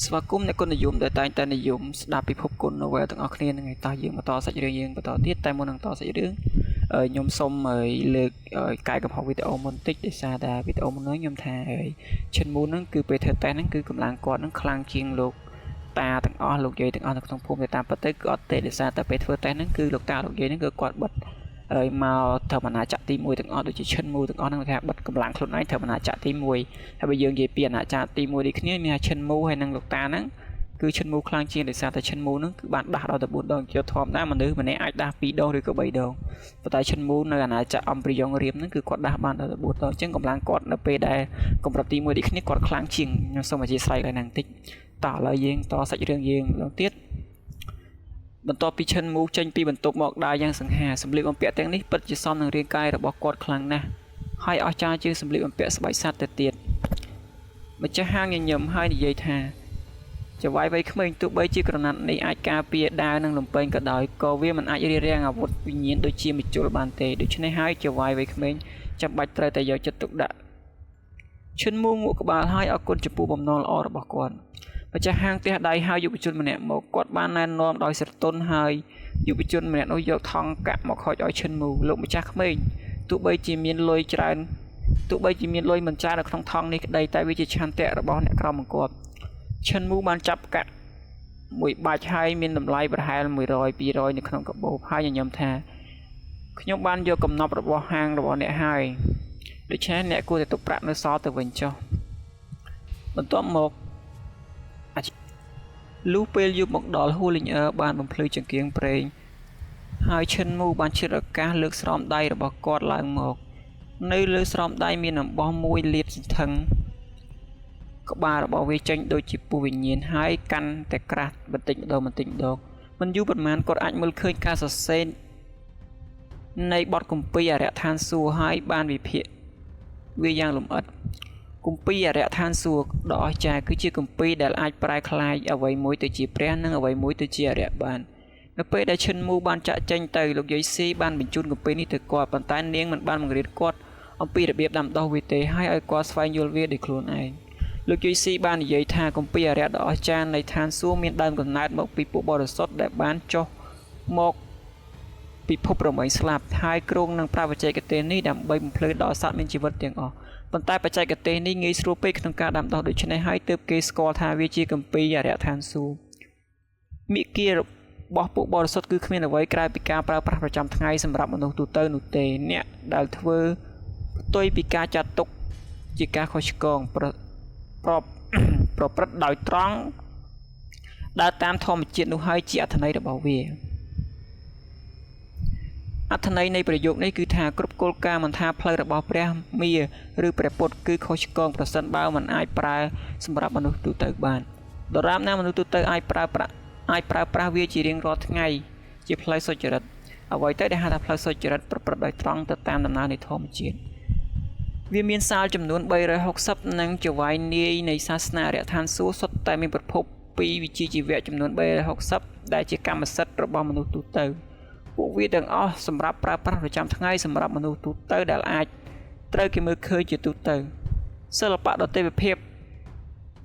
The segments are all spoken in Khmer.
ស្វាគមន៍អ្នកគុណនិយមដែលតែងតែនិយមស្ដាប់ពិភពគុណនៅវេទាំងអស់គ្នានឹងឯតោះយើងបន្តសាច់រឿងយើងបន្តទៀតតែមុននឹងតសាច់រឿងខ្ញុំសូមលើកកាយកំហុសវីដេអូមុនតិចដោយសារតែវីដេអូមុននោះខ្ញុំថាឈិនមូនហ្នឹងគឺពេលធ្វើតេស្តហ្នឹងគឺកម្លាំងគាត់ហ្នឹងខ្លាំងជាងលោកតាទាំងអស់លោកយាយទាំងអស់នៅក្នុងភូមិតែតាមពិតទៅគឺអត់ទេដោយសារតែពេលធ្វើតេស្តហ្នឹងគឺលោកតាលោកយាយហ្នឹងគឺគាត់បិទមកធម្មតាចក្រទី1ទាំងអស់ដូចជាឈិនមូទាំងអស់ហ្នឹងថាបិទកម្លាំងខ្លួនឯងធម្មតាចក្រទី1ហើយបើយើងនិយាយពីអាណាចក្រទី1នេះគ្នាមានថាឈិនមូហើយនឹងលោកតាហ្នឹងគឺឈិនមូខ្លាំងជាងដោយសារតែឈិនមូហ្នឹងគឺបានដាស់ដល់ទៅ4ដងជាធម្មតាមនុស្សម្នាក់អាចដាស់2ដងឬក៏3ដងប៉ុន្តែឈិនមូនៅអាណាចក្រអំព្រយងរៀមហ្នឹងគឺគាត់ដាស់បានដល់ទៅ4ដងអញ្ចឹងកម្លាំងគាត់នៅពេលដែលកម្រិតទី1នេះគ្នាគាត់ខ្លាំងជាងខ្ញុំសូមអធិស្ឋានឲ្យហ្នឹងបន្តិចតោះឥឡូវយើងតសាច់រឿងយើងឡើងទៀតបន្ទាប់ពីឈិនមូចេញពីបន្ទប់មកដើរយ៉ាងសង្ហាសម្លៀកបំពាក់ទាំងនេះពិតជាសមនឹងរាងកាយរបស់គាត់ខ្លាំងណាស់ហើយអស្ចារ្យជាងសម្លៀកបំពាក់ស្បែកសត្វទៅទៀតម្ចាស់ហាងញញឹមហើយនិយាយថាចៅវាយវ័យក្មេងទោះបីជាក្រណាត់នេះអាចការពារដាវនិងលំពេងក៏ដោយក៏វាមិនអាចរារាំងអាវុធវិញ្ញាណដូចជាមជុលបានទេដូច្នេះហើយចៅវាយវ័យក្មេងចាំបាច់ត្រូវតែយកចិត្តទុកដាក់ឈិនមូងក់ក្បាលហើយអរគុណចំពោះបំណងល្អរបស់គាត់ម្ចាស់ហាងផ្ទះដៃហៅយុវជនម្នាក់មកគាត់បានណែនាំដោយស្រទន់ហើយយុវជនម្នាក់នោះយកថង់កាក់មកខូចឲ្យឈិនមូលោកម្ចាស់ក្មេងទោះបីជាមានលុយច្រើនទោះបីជាមានលុយមិនច្រើននៅក្នុងថង់នេះក្តីតែវាជាឆន្ទៈរបស់អ្នកក្រមបង្គាប់ឈិនមូបានចាប់កាក់មួយបាច់ហើយមានតម្លៃប្រហែល100 200នៅក្នុងកាបូបហើយញញឹមថាខ្ញុំបានយកកំណប់របស់ហាងរបស់អ្នកហើយដូច្នេះអ្នកគួរតែទុកប្រាក់នៅសល់ទៅវិញចុះបន្ទាប់មកលុះពេលយប់មកដល់ហូលីងអឺបានបំភ្លឺចង្កៀងប្រេងហើយឈិនមូបានឈិតឱកាសលើកស្រោមដៃរបស់គាត់ឡើងមកនៅលើស្រោមដៃមានអំបោះមួយលាតសន្ធឹងក្បាលរបស់វាចេញដូចជាពស់វិញ្ញាណហើយកាន់តែក្រាស់បន្តិចម្ដងមិនយូរប៉ុន្មានគាត់អាចមើលឃើញការសរសេរនៃបទគម្ពីរអរិយឋានសួគ៌ហើយបានវិភាគវាយ៉ាងលម្អិតគម្ពីរអរិយឋានសួគ៌ដ៏អស្ចារ្យគឺជាគម្ពីរដែលអាចប្រែក្លាយអ្វីមួយទៅជាព្រះនិងអ្វីមួយទៅជាអរិយបាននៅពេលដែលឈិនមូបានចាក់ចេញទៅលោកយាយស៊ីបានបញ្ជូនគម្ពីរនេះទៅគាត់ប៉ុន្តែនាងមិនបានបង្រៀនគាត់អំពីរបៀបដាំដុះវាទេហើយឲ្យគាត់ស្វែងយល់វាដោយខ្លួនឯងលោកយាយស៊ីបាននិយាយថាគម្ពីរអរិយដ៏អស្ចារ្យនៃឋានសួគ៌មានដើមកំណើតមកពីពួកបរិសុទ្ធដែលបានចុះមកពិភពរមែងស្លាប់ហើយគ្រងនឹងប្រើបច្ចេកទេសនេះដើម្បីបំភ្លឺដល់សត្វមានជីវិតទាំងអស់ប៉ុន្តែបច្ចេកទេសនេះងាយស្រួលពេកក្នុងការដាំដុះដូច្នេះហើយទើបគេស្គាល់ថាវាជាគម្ពីរអរិយឋានសួគ៌មិគីរបស់ពួកបរិសុទ្ធគឺគ្មានអ្វីក្រៅពីការប្រើប្រាស់ប្រចាំថ្ងៃសម្រាប់មនុស្សទូទៅនោះទេអ្នកដែលធ្វើផ្ទុយពីការចាត់ទុកជាការខុសឆ្គងប្រព្រឹត្តដោយត្រង់ដើរតាមធម្មជាតិនោះហើយជាអត្ថន័យរបស់វាអត្ថន័យនៃប្រយោគនេះគឺថាគ្រប់គោលការណ៍មិនថាផ្លូវរបស់ព្រះមាឬព្រះពុទ្ធគឺខុសឆ្គងប្រសិនបើមិនអាចប្រើសម្រាប់មនុស្សទូទៅបានដរាបណាមនុស្សទូទៅអាចប្រើប្រាស់វាជារៀងរាល់ថ្ងៃជាផ្លូវសុចរិតអ្វីទៅដែលហៅថាផ្លូវសុចរិតប្រព្រឹត្តដោយត្រង់ទៅតាមដំណើរនៃធម្មជាតិវាមានសាលចំនួន360និងចវាយនាយនៃសាសនាអរិយឋានសួគ៌សុទ្ធតែមានប្រភពពីវិជ្ជាជីវៈចំនួន360ដែលជាកម្មសិទ្ធិរបស់មនុស្សទូទៅពួកវាទាំងអស់សម្រាប់ប្រើប្រាស់ប្រចាំថ្ងៃសម្រាប់មនុស្សទូទៅដែលអាចត្រូវគេមើលឃើញជាទូទៅសិល្បៈដទេវភាព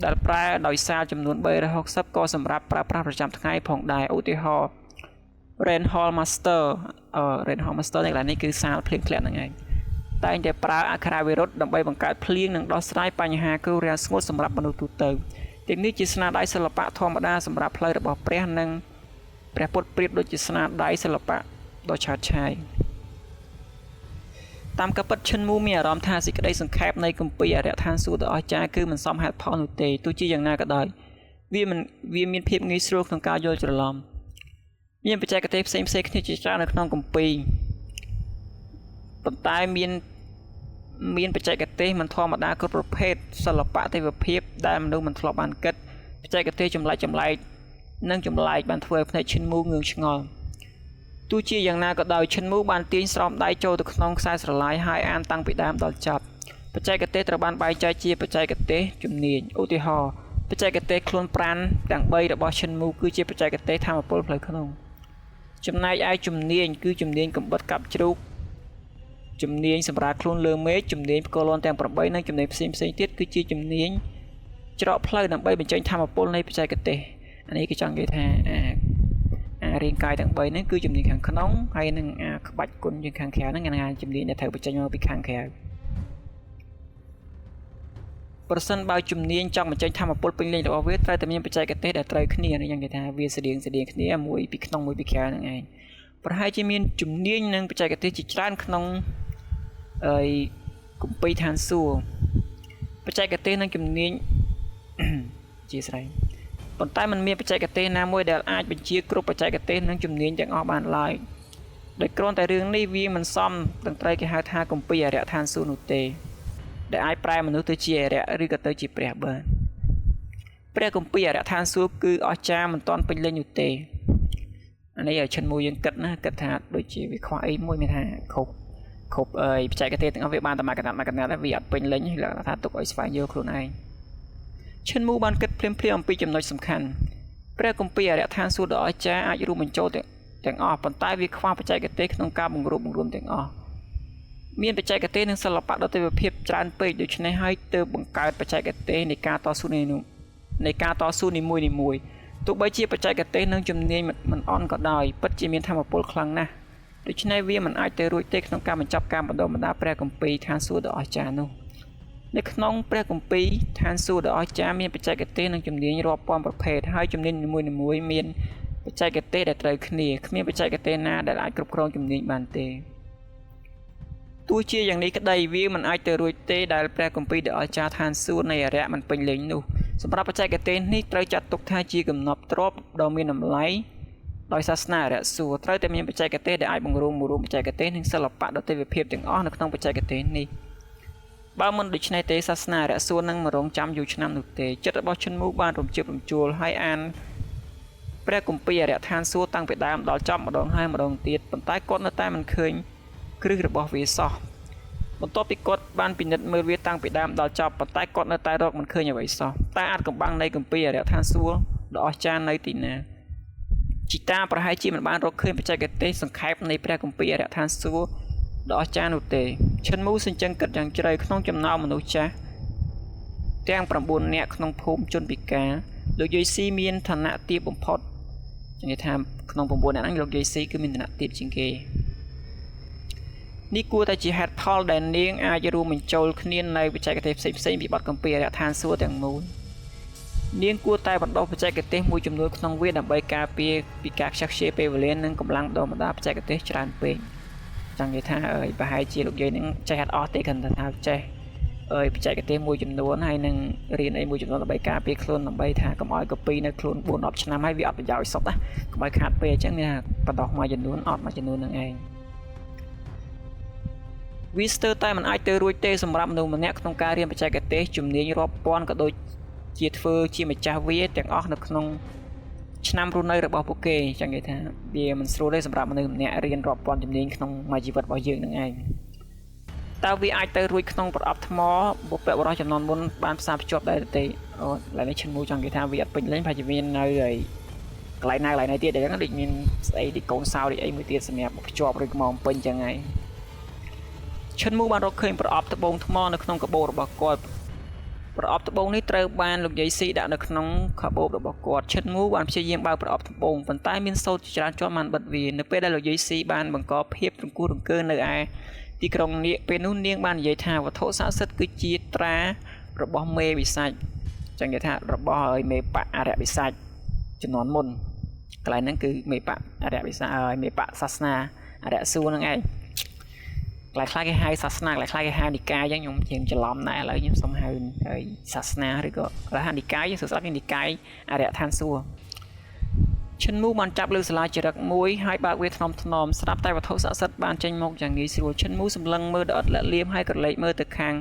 ដែលប្រើដោយសារចំនួន360ក៏សម្រាប់ប្រើប្រាស់ប្រចាំថ្ងៃផងដែរឧទាហរណ៍ Rain Hall Master នៃកន្លែងនេះគឺសាលភ្លៀងធ្លាក់ហ្នឹងឯងតែងតែប្រើអក្ខរាវិរុទ្ធដើម្បីបង្កើតភ្លៀងនិងដោះស្រាយបញ្ហាគ្រោះរាំងស្ងួតសម្រាប់មនុស្សទូទៅទាំងនេះជាស្នាដៃសិល្បៈធម្មតាសម្រាប់ផ្លូវរបស់ព្រះនិងព្រះពុទ្ធប្រៀបដូចជាស្នាដៃសិល្បៈដ៏ឆើតឆាយតាមការពិតឈិនមូមានអារម្មណ៍ថាសេចក្តីសង្ខេបនៃគម្ពីរអរិយឋានសួគ៌ដ៏អស្ចារ្យគឺមិនសមហេតុផលនោះទេទោះជាយ៉ាងណាក៏ដោយវាមានភាពងាយស្រួលក្នុងការយល់ច្រឡំមានបច្ចេកទេសផ្សេងគ្នាជាច្រើននៅក្នុងគម្ពីរប៉ុន្តែមានបច្ចេកទេសមិនធម្មតាគ្រប់ប្រភេទសិល្បៈទេវភាពដែលមនុស្សមិនធ្លាប់បានគិតបច្ចេកទេសចម្លែកនិងចម្លែកបានធ្វើឲ្យភ្នែកឈិនមូងឿងឆ្ងល់ទោះជាយ៉ាងណាក៏ដោយឈិនមូបានទាញស្រោមដៃចូលទៅក្នុងខ្សែស្រឡាយហើយអានតាំងពីដើមដល់ចប់បច្ចេកទេសត្រូវបានបែងចែកជាបច្ចេកទេសជំនាញឧទាហរណ៍បច្ចេកទេសខ្លួនប្រាណទាំង3របស់ឈិនមូគឺជាបច្ចេកទេសធម្មពលផ្លូវក្នុងចំណែកឯជំនាញគឺជំនាញកំបិតកាប់ជ្រូកជំនាញសម្រាប់ខ្លួនលើមេឃជំនាញផ្គរលាន់ទាំង8និងជំនាញផ្សេងទៀតគឺជាជំនាញ ច្រកផ្លូវដើម្បីបញ្ចេញធម៌ពលនៃបច្ចេកទេសអានេះគេចង់និយាយថារាងកាយទាំង3ហ្នឹងគឺជំនាញខាងក្នុងហើយនឹងក្បាច់គុណយើងខាងក្រៅហ្នឹងអាជំនាញដែលត្រូវបញ្ចេញមកពីខាងក្រៅប្រសិនបើជំនាញចង់បញ្ចេញធម៌ពលពេញលេញរបស់វាត្រូវតែមានបច្ចេកទេសដែលត្រូវគ្នាយ៉ាងគេថាវាស្តៀងគ្នាមួយពីក្នុងមួយពីក្រៅហ្នឹងឯងប្រហែលជាមានជំនាញនិងបច្ចេកទេសជាច្រើនក្នុងគម្ពីរឋានសួគ៌បច្ចេកទេសនិងជំនាញជាស្រ័យប៉ុន្តែมันមានបច្ចេកទេសណាមួយដែលអាចបញ្ជាគ្រប់បច្ចេកទេសនិងជំនាញទាំងអស់បានឡើយដោយគ្រាន់តែរឿងនេះវាមិនសមទាំងត្រូវគេហៅថាគម្ពីរអរិយឋានសួគ៌នោះទេដែលអាចប្រែមនុស្សទៅជាអរិយឬក៏ទៅជាព្រះបានព្រះគម្ពីរអរិយឋានសួគ៌គឺអស្ចារ្យមិនទាន់ពេញលេញនោះទេអានេះឲ្យឈិនមួយយើងគិតណាគិតថាដូចជាវាខ្វះអីមួយមានថាគ្រប់បច្ចេកទេសទាំងអស់វាបានតែមកកណ្ដាត់តែវាអត់ពេញលេញហើយថាទុកឲ្យស្វែងយល់ខ្លួនឯងឈិនមូបានគិតភ្លាមអំពីចំណុចសំខាន់ព្រះគម្ពីរអរិយឋានសួគ៌ដ៏អស្ចារ្យអាចរួមបញ្ចូលទាំងអស់ប៉ុន្តែវាខ្វះបច្ចេកទេសក្នុងការបង្រួបបង្រួមទាំងអស់មានបច្ចេកទេសនិងសិល្បៈដ៏ទិដ្ឋភាពច្រើនពេកដូច្នេះហើយទើបបង្កើតបច្ចេកទេសនៃការតស៊ូនីមួយទោះបីជាបច្ចេកទេសនិងជំនាញមិនអន់ក៏ដោយពិតជាមានធម៌ពលខ្លាំងណាស់ដូច្នេះវាមិនអាចទៅរួចទេក្នុងការបញ្ចប់ការបណ្ដុះបណ្ដាលព្រះគម្ពីរឋានសួគ៌ដ៏អស្ចារ្យនោះនៅក្នុងព្រះគម្ពីរឋានសួគ៌ដ៏អស្ចារ្យមានបច្ចេកទេសនិងជំនាញរាប់ពាន់ប្រភេទហើយជំនាញនីមួយមានបច្ចេកទេសដែលត្រូវគ្នាគ្មានបច្ចេកទេសណាដែលអាចគ្រប់គ្រងជំនាញបានទេទោះជាយ៉ាងនេះក្តីវាមិនអាចទៅរួចទេដែលព្រះគម្ពីរដ៏អស្ចារ្យឋានសួគ៌នៃអរិយមិនពេញលេញនោះសម្រាប់បច្ចេកទេសនេះត្រូវចាត់ទុកថាជាកំណប់ទ្រព្យដ៏មានតម្លៃដោយសាសនាអរិយសួគ៌ត្រូវតែមានបច្ចេកទេសដែលអាចបង្រួមបច្ចេកទេសនិងសិល្បៈដ៏ទិដ្ឋភាពទាំងអស់នៅក្នុងបច្ចេកទេសនេះបើមិនដូច្នេះទេសាសនាអរិយសួគ៌នឹងមិនរងចាំយូរឆ្នាំនោះទេចិត្តរបស់ឈិនមូបានរំជើបរំជួលហើយអានព្រះគម្ពីរអរិយឋានសួគ៌តាំងពីដើមដល់ចប់ម្ដងហើយម្ដងទៀតប៉ុន្តែគាត់នៅតែមិនឃើញគ្រឹះរបស់វាសោះបន្ទាប់ពីគាត់បានពិនិត្យមើលវាតាំងពីដើមដល់ចប់ប៉ុន្តែគាត់នៅតែរកមិនឃើញអ្វីសោះតែអាចកំបាំងនៃគម្ពីរអរិយឋានសួគ៌ដ៏អស្ចារ្យនៅទីណាជីតាប្រហែលជាមិនបានរកឃើញបច្ចេកទេសសង្ខេបនៃព្រះគម្ពីរអរិយឋានសួគ៌ដ៏អស្ចារ្យនោះទេឈិនមូសេចក្ដីគិតយ៉ាងជ្រៅក្នុងចំណោមមនុស្សចាស់ទាំង9នាក់ក្នុងភូមិជនពិការលោកយាយស៊ីមានឋានៈទាបបំផុតនិយាយថាក្នុង9នាក់ហ្នឹងលោកយាយស៊ីគឺមានឋានៈទាបជាងគេនេះគួរតែជាហេតុផលដែលនាងអាចរួមបញ្ចូលគ្នានៅបច្ចេកទេសផ្សេងពីបទគម្ពីរអរិយឋានសួគ៌ទាំងមូលនាងគួរតែបណ្ដុះបច្ចេកទេសមួយចំនួនក្នុងវាដើម្បីការពារពីការខ្ជះខ្ជាយពេលវេលានិងកម្លាំងបណ្ដុះបណ្ដាលបច្ចេកទេសច្រើនពេកចង់និយាយថាប្រហែលជាលោកយាយនឹងចេះអត់អស់ទេគ្រាន់តែថាចេះបច្ចេកទេសមួយចំនួនហើយនឹងរៀនអីមួយចំនួនដើម្បីការពារខ្លួនដើម្បីថាកុំឲ្យកូពីនៅខ្លួន4-10ឆ្នាំហើយវាអត់ប្រយោជន៍សុទ្ធណាកុំឲ្យខាតពេលអញ្ចឹងមានថាបណ្ដុះមួយចំនួនអត់មួយចំនួននឹងឯងវាស្ទើរតែមិនអាចទៅរួចទេសម្រាប់មនុស្សម្នាក់ក្នុងការរៀនបច្ចេកទេសជំនាញរាប់ពាន់ក៏ដូចជាធ្វើជាម្ចាស់វាទាំងអស់នៅក្នុងឆ្នាំរស់នៅរបស់ពួកគេចឹងនិយាយថាវាមិនស្រួលទេសម្រាប់មនុស្សម្នាក់រៀនរាប់ពាន់ជំនាញក្នុងមួយជីវិតរបស់យើងនឹងឯងតើវាអាចទៅរួចក្នុងប្រអប់ថ្មបុព្វបុរសចំនួនមុនបានផ្សារភ្ជាប់ដែរទេអូឡើយនេះឈិនមូចង់និយាយថាវាអត់ពេញលេញប្រហែលជាមាននៅហើយកន្លែងណាទៀតដែរដូចមានស្អីទីកូនសោដូចអីមួយទៀតសម្រាប់ភ្ជាប់ឬក៏មកពេញចឹងហើយឈិនមូបានរកឃើញប្រអប់ត្បូងថ្មនៅក្នុងកាបូបរបស់គាត់ប្រអប់ត្បូងនេះត្រូវបានលោកយាយស៊ីដាក់នៅក្នុងកាបូបរបស់គាត់ឈិនមូបានព្យាយាមបើកប្រអប់ត្បូងប៉ុន្តែមានសូត្រច្រើនជាន់បានបិទវានៅពេលដែលលោកយាយស៊ីបានបង្កភាពរង្គោះរង្គើនៅឯទីក្រុងនេះពេលនោះនាងបាននិយាយថាវត្ថុស័ក្តិសិទ្ធិគឺជាត្រារបស់មេវិសាចចឹងនិយាយថារបស់ឲ្យមេបៈអរិយវិសាចចំនួនមុនកន្លែងហ្នឹងគឺមេបៈអរិយវិសាចឲ្យមេបៈសាសនាអរិយសួគ៌ហ្នឹងឯងខ្លះគេហៅសាសនាខ្លះគេហៅនិកាយអញ្ចឹងខ្ញុំជាងច្រឡំណាស់ឥឡូវខ្ញុំសុំហៅសាសនាឬក៏ខ្លះហៅនិកាយយើងស្ដាប់និកាយអរិយឋានសួគ៌ឈិនមូបានចាប់លើសាលាចរិតមួយហើយបើកវាថ្នមស្ដាប់តែវត្ថុស័ក្តិសិទ្ធិបានចេញមកយ៉ាងងាយស្រួលឈិនមូសម្លឹងមើលដល់អត់លាក់លៀមហើយក្រឡេកមើលទៅខាង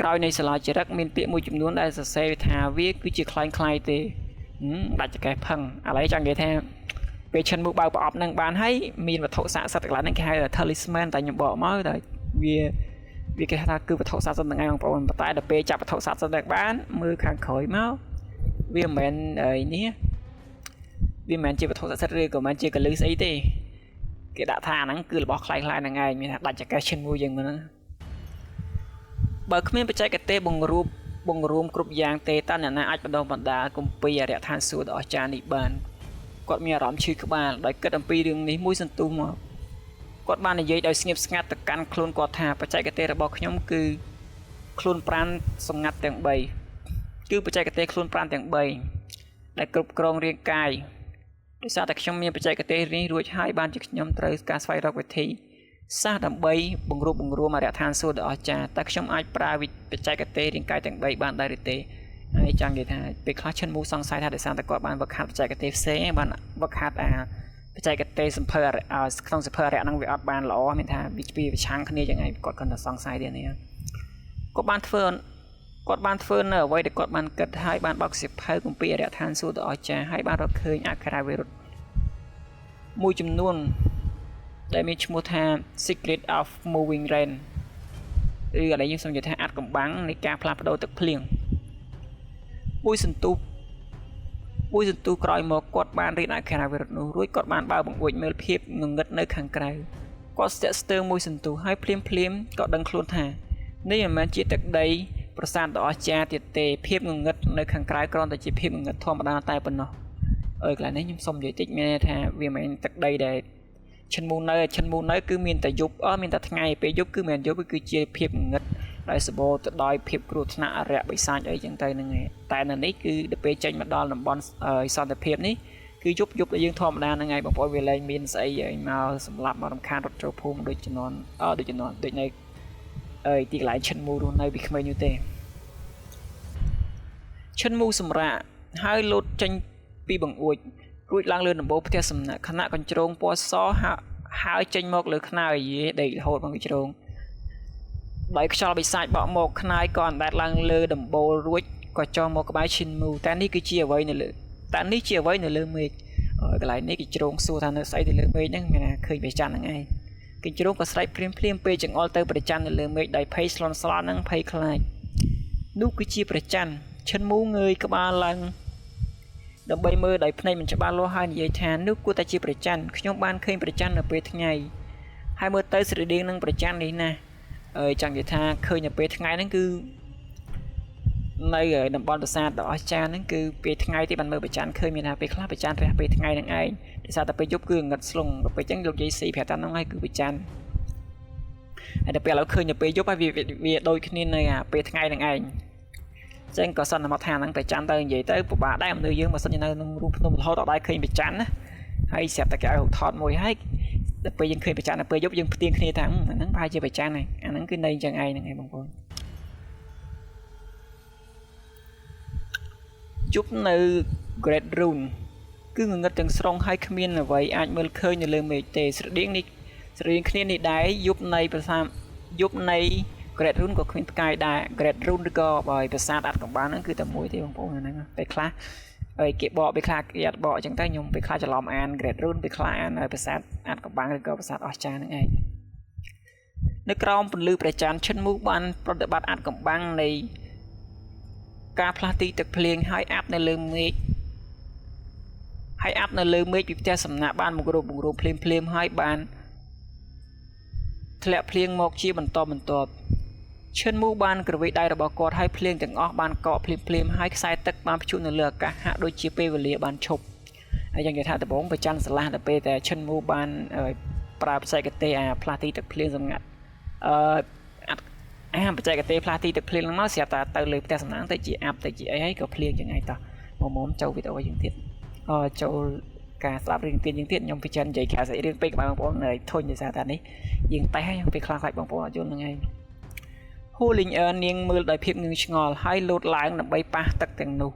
ក្រោយនៃសាលាចរិតមានពាក្យមួយចំនួនដែលសរសេរថាវាគឺជាคล้ายទេដាច់ចកេះផឹងឥឡូវចង់និយាយថាពេលឈិនមូបើកប្រអប់នឹងបានហើយមានវត្ថុស័ក្តិសិទ្ធិកន្លែងហ្នឹងគេហៅថា talisman តែខ្ញុំបកមកតែវាគេថាគឺវត្ថុស័ក្តិសិទ្ធិហ្នឹងឯងបងប្អូនប៉ុន្តែដល់ពេលចាប់វត្ថុស័ក្តិសិទ្ធិបានមើលខាងក្រោយមកវាមិនមែននេះវាមិនមែនជាវត្ថុស័ក្តិសិទ្ធិឬក៏មិនមែនជាកលឹះស្អីទេគេដាក់ថាហ្នឹងគឺរបស់คล้ายហ្នឹងឯងមានថាដាច់ចកេះឈិនមូយ៉ាងហ្នឹងបើគ្មានបច្ចេកទេសបង្រួប បង្រួមគ្រប់យ៉ាងទេតើអ្នកណាអាចបណ្ដុះបណ្ដាលគម្ពីរអរិយដ្ឋានសួគ៌ដ៏អស្ចារ្យនេះបានគាត់មានអារម្មណ៍ឈឺក្បាលដោយគិតអំពីរឿងនេះមួយសន្ទុះមកគាត់បាននិយាយដោយស្ងៀបស្ងាត់ទៅកាន់ខ្លួនគាត់ថាបច្ចេកទេសរបស់ខ្ញុំគឺខ្លួនប្រាណសម្ងាត់ទាំង3គឺបច្ចេកទេសខ្លួនប្រាណទាំង3ដែលគ្រប់គ្រងរាងកាយដោយសារតែខ្ញុំមានបច្ចេកទេសនេះរួចហើយបានជាខ្ញុំត្រូវការស្វែងរកវិធីសាស្ត្រដើម្បីបង្រួបបង្រួមអរិយដ្ឋានសួគ៌ដ៏អស្ចារ្យតែខ្ញុំអាចប្រើបច្ចេកទេសរាងកាយទាំង3បានដែរឬទេហើយចង់និយាយថាពេលខ្លះឈិនមូសង្ស័យថាដោយសារតែគាត់បានវឹកហាត់បច្ចេកទេសផ្សេងបានវឹកហាត់បច្ចេកទេសសម្ភារក្នុងសម្ភារៈហ្នឹងវាអត់បានល្អមានថាវាពីប្រឆាំងគ្នាយ៉ាងไงគាត់គាត់តែសង្ស័យទៀតនេះគាត់បានធ្វើនៅអ្វីដែលគាត់បានគិតហើយបានបោកសិភៅគម្ពីរអរិយដ្ឋានសួគ៌ដ៏អស្ចារ្យហើយបានរកឃើញអក្ខរាវិរុទ្ធមួយចំនួនដែលមានឈ្មោះថា Secret of Moving Rain ឬอะไรយើងសូមនិយាយថាអាចកំបាំងនៃការផ្លាស់ប្ដូរទឹកភ្លៀងមួយសន្ទុះក្រោយមកគាត់បានរៀនអក្ខរាវិរុទ្ធនោះរួចគាត់បានបើបង្អួចមើលភាពងងឹតនៅខាងក្រៅគាត់ស្ទាក់ស្ទើរមួយសន្ទុះហើយភ្លាមក៏ដឹងខ្លួនថានេះមិនមែនជាទឹកដីប្រាសាទដ៏អស្ចារ្យទៀតទេភាពងងឹតនៅខាងក្រៅគ្រាន់តែជាភាពងងឹតធម្មតាតែប៉ុណ្ណោះកន្លែងនេះខ្ញុំសូមនិយាយតិចមានថាវាមិនមែនទឹកដីដែលឈិនមូនៅគឺមានតែយប់មានតែថ្ងៃពេលយប់គឺមិនមែនយប់គឺជាភាពងងឹតដោយសបោទៅដោយភាពគ្រោះថ្នាក់អរិយបិសាចអីចឹងទៅហ្នឹងឯងតែនៅនេះគឺដល់ពេលចេញមកដល់តំបន់សន្តិភាពនេះគឺយប់ដែលយើងធម្មតាហ្នឹងឯងបងប្អូនវាលែងមានស្អីមកសម្លាប់មករំខានរត់ចូលភូមិដូចជំនាន់ដូចនៅទីកន្លែងឈិនមូរស់នៅពីក្មេងនោះទេឈិនមូសម្រាប់ហើយលោតចេញពីបង្អួចរួចឡើងលើដំបូលផ្ទះសំណាក់ខណៈកញ្ជ្រោងពណ៌សហើយចេញមកលើខ្នើយដេករហូតមកកញ្ជ្រោងដោយខ្យល់បិសាចបក់មកខ្នើយក៏អណ្ដែតឡើងលើដំបូលរួចក៏ចុះមកក្បែរឈិនមូតែនេះគឺជាអ្វីនៅលើមេឃកន្លែងនេះកញ្ជ្រោងសួរថានៅស្អីទៅលើមេឃហ្នឹងមានថាឃើញព្រះច័ន្ទហ្នឹងឯងកញ្ជ្រោងក៏ស្រែកព្រាមពេលចង្អុលទៅព្រះច័ន្ទនៅលើមេឃដោយភ័យស្លន់ស្លោនឹងភ័យខ្លាចនោះគឺជាព្រះច័ន្ទឈិនមូងើយក្បាលឡើងដើម្បីមើលដោយភ្នែកមិនច្បាស់លាស់ហើយនិយាយថានោះគួរតែជាព្រះច័ន្ទខ្ញុំបានឃើញព្រះច័ន្ទនៅពេលថ្ងៃហើយមើលទៅស្រដៀងនឹងព្រះច័ន្ទនេះណាចង់និយាយថាឃើញនៅពេលថ្ងៃហ្នឹងគឺនៅតំបន់ប្រាសាទដ៏អស្ចារ្យហ្នឹងគឺពេលថ្ងៃទីបានមើលព្រះច័ន្ទឃើញមានថាពេលខ្លះព្រះច័ន្ទរះពេលថ្ងៃហ្នឹងឯងដោយសារតែពេលយប់គឺងឹតស្លុងដល់ពេលអញ្ចឹងលោកយាយស៊ីប្រាប់តាមហ្នឹងហើយគឺព្រះច័ន្ទហើយដល់ពេលឥឡូវឃើញនៅពេលយប់ហើយវាដូចគ្នានៅពេលថ្ងៃហ្នឹងឯងចឹងក៏សន្និដ្ឋានថាហ្នឹងព្រះច័ន្ទទៅនិយាយទៅពិបាកដែរមនុស្សយើងបើសិនជានៅក្នុងរូបភ្នំរហូតដល់ឃើញព្រះច័ន្ទណាហើយស្រាប់តែគេឲ្យថតមួយហើយដល់ពេលយើងឃើញព្រះច័ន្ទនៅពេលយប់យើងផ្ទៀងគ្នាថាអាហ្នឹងប្រហែលជាព្រះច័ន្ទហ្នឹងអាហ្នឹងគឺនៅអញ្ចឹងឯងហ្នឹងឯងបងប្អូនយប់នៅ Great Rune គឺងងឹតទាំងស្រុងហើយគ្មានអ្វីអាចមើលឃើញនៅលើមេឃទេស្រដៀងគ្នានេះដែរយប់នៃ Great Rune ក៏គ្មានផ្កាយដែរ Great Rune ឬក៏បើប្រាសាទអាត់កំបាំងហ្នឹងគឺតែមួយទេបងប្អូនហ្នឹងពេលខ្លះគេបកពេលខ្លះគេអត់បកអញ្ចឹងទៅខ្ញុំពេលខ្លះច្រឡំអាន Great Rune ពេលខ្លះអានប្រាសាទអាត់កំបាំងឬក៏ប្រាសាទអស្ចារ្យហ្នឹងឯងនៅក្រោមពន្លឺព្រះច័ន្ទឈិនមូបាន ប្រតិបត្តិអាត់កំបាំងនៃការផ្លាស់ទីទឹកភ្លៀងហើយអាប់នៅលើមេឃពីផ្ទះសំណាក់បានបង្រួបបង្រួមភ្លាមហើយបានធ្លាក់ភ្លៀងមកជាបន្តបន្ទាប់ឈិនមូបានក្រវីដៃរបស់គាត់ហើយភ្លៀងទាំងអស់បានកកភ្លាមហើយខ្សែទឹកបានព្យុះនៅលើអាកាសហាក់ដូចជាពេលវេលាបានឈប់ហើយយ៉ាងនិយាយថាដំបូងប្រច័នស្រឡះដល់ពេលតែឈិនមូបានប្រើបច្ចេកទេសផ្លាស់ទីទឹកភ្លៀងសម្ងាត់បច្ចេកទេសផ្លាស់ទីទឹកភ្លៀងហ្នឹងមកស្រាប់តែទៅលើផ្ទះសំណាងទៅជាអាប់ទៅជាអីហើយក៏ភ្លៀងយ៉ាងហ្នឹងតោះមុំចូលវីដេអូយើងទៀតចូលការស្ដាប់រឿងទៀតខ្ញុំពិចារណានិយាយការស្អីរឿងពេកបងប្អូននៅធុញដោយសារតែនេះយើងតែខ្ញុំពេលខ្លះខ្លាចបងប្អូនអត់យល់ហ្នឹងឯង Holing នាងមើលដោយភាពងឿងឆ្ងល់ហើយលោតឡើងដើម្បីប៉ះទឹកទាំងនោះ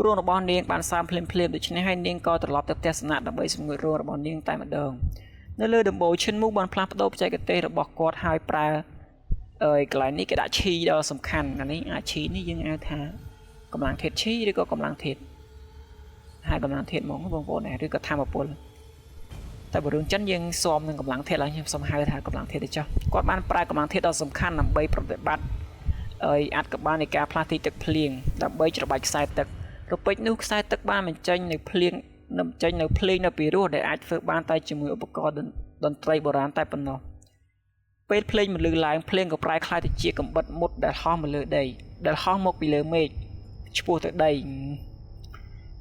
រោងរបស់នាងបានសើមភ្លាមដូច្នេះហើយនាងក៏ត្រឡប់ទៅផ្ទះសំណាក់ដើម្បីសម្ងួតរោងរបស់នាងតែម្ដងនៅលើដំបូលឈិនមូបានផ្លាស់ប្ដូរបច្ចេកទេសរបស់គាត់ហើយប្រើកន្លែងនេះគេដាក់ឈីដ៏សំខាន់អានេះឈីនេះយើងហៅថាកម្លាំងធាតុឈីឬក៏កម្លាំងធាតុហើយកម្លាំងធាតុហ្មងបងប្អូនឬក៏ធម្មពលតែបើរឿងចិនយើងស៊ាំនឹងកម្លាំងធាតុឡើងខ្ញុំសូមហៅថាកម្លាំងធាតុទៅចុះគាត់បានប្រើកម្លាំងធាតុដ៏សំខាន់ដើម្បីប្រតិបត្តិអាត់កបានៃការផ្លាស់ទីទឹកភ្លៀងដើម្បីច្របាច់ខ្សែទឹករពេចនោះខ្សែទឹកបានបញ្ចេញនៅភ្លៀងនៅពីរោះដែលអាចធ្វើបានតែជាមួយឧបករណ៍តន្ត្រីបុរាណតែប៉ុណ្ណោះ ពេលភ្លេងមិនលឺឡើងភ្លេងក៏ប្រែคล้ายទៅជាកំបិតមុតដែលហោះមកលើដីដែលហោះមកពីលើមេឃឆ្ពោះទៅដី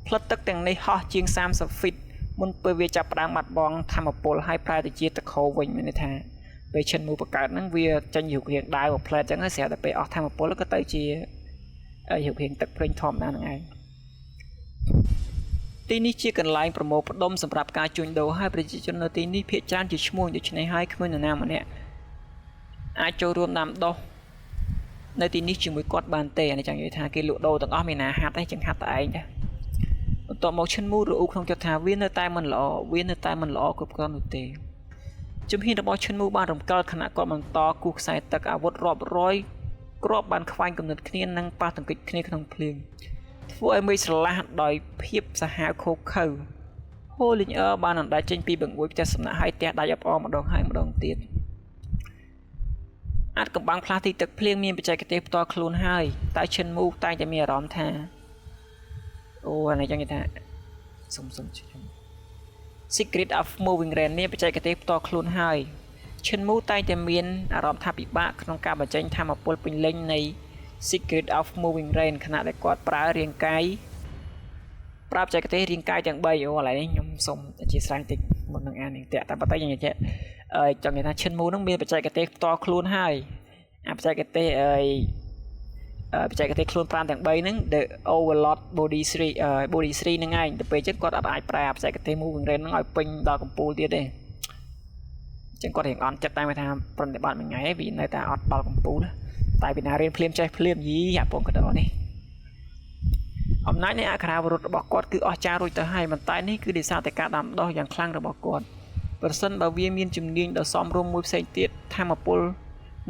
ផ្លិតទឹកទាំងនេះហោះជាង30 ហ្វីតមុនពេលវាចាប់ផ្ដើមបាត់បង់ធម្មពលហើយប្រែទៅជាទឹកខោវិញមានន័យថាពេលឈិនមូបង្កើតហ្នឹងវាចេញរូបរាងដាវផ្លែតអញ្ចឹងហើយស្រាប់តែពេលអស់ធម្មពលក៏ទៅជារូបរាងទឹកភ្លេងធម្មតាហ្នឹងឯងទីនេះជាកន្លែងប្រមូលផ្ដុំសម្រាប់ការជួញដូរហើយប្រជាជននៅទីនេះភាគច្រើនជាឈ្មោះដូច្នេះហើយគ្មាននរណាម្នាក់អាចចូលរួមដាំដុះនៅទីនេះជាមួយគាត់បានទេអានេះចង់និយាយថាគេលក់ដូរទាំងអស់មានណាហាត់ទេចឹងហាត់តែឯងដែរបន្ទាប់មកឈិនមូរអ៊ូក្នុងចិត្តថាវានៅតែមិនល្អគ្រប់គ្រាន់នោះទេជំហានរបស់ឈិនមូបានរំកិលខណៈគាត់បន្តគូសខ្សែទឹកអាវុធរាប់រយគ្រាប់បានខ្វែងគំនិតគ្នានិងប៉ះទង្គិចគ្នាក្នុងភ្លៀងធ្វើឲ្យមេឃស្រឡះដោយភាពសាហាវខូខើហូលីងអឺបានអណ្ដែតចេញពីបង្អួចផ្ទះសំណាក់ហើយផ្ទះដាច់អបអរម្ដងហើយម្ដងទៀតអាចកំបាំងផ្លាស់ទីទឹកភ្លៀងមានបច្ចេកទេសផ្ទាល់ខ្លួនហើយតែឈិនមូតែងតែមានអារម្មណ៍ថាអូអានេះចឹងគេថាសុំខ្ញុំ Secret of Moving Rain នេះបច្ចេកទេសផ្ទាល់ខ្លួនហើយឈិនមូតែងតែមានអារម្មណ៍ថាពិបាកក្នុងការបញ្ចេញធម៌ពលពេញលេញនៃ Secret of Moving Rain ខណៈដែលគាត់ប្រើរាងកាយប្រាប់បច្ចេកទេសរាងកាយទាំង3អូឥឡូវនេះខ្ញុំសុំអធិស្ឋានតិចមុននឹងអាននឹងតាក់តែប៉ុន្តែខ្ញុំនិយាយចង់និយាយថាឈិនមូនឹងមានបច្ចេកទេសផ្ទាល់ខ្លួនហើយអាបច្ចេកទេសបច្ចេកទេសខ្លួន5ទាំង3ហ្នឹង The Overlord Body 3 Body 3ហ្នឹងឯងទៅពេលចឹងគាត់អាចប្រើបច្ចេកទេស Moving Rain ហ្នឹងឲ្យពេញដល់កំពូលទៀតទេចឹងគាត់រៀងអន់ចិត្តតែថាប្រតិបត្តិមួយថ្ងៃវានៅតែអត់ដល់កំពូលតែពីណារៀនភ្លាមចេះភ្លាមយីអាពងកដោនេះអំណាចនៃអក្ខរាវរុទ្ធរបស់គាត់គឺអស្ចារ្យរួចទៅហើយប៉ុន្តែនេះគឺដោយសារតែការដាំដុះយ៉ាងខ្លាំងរបស់គាត់ប្រសិនបើវាមានជំនាញដ៏សមរម្យមួយផ្សេងទៀតធម្មពល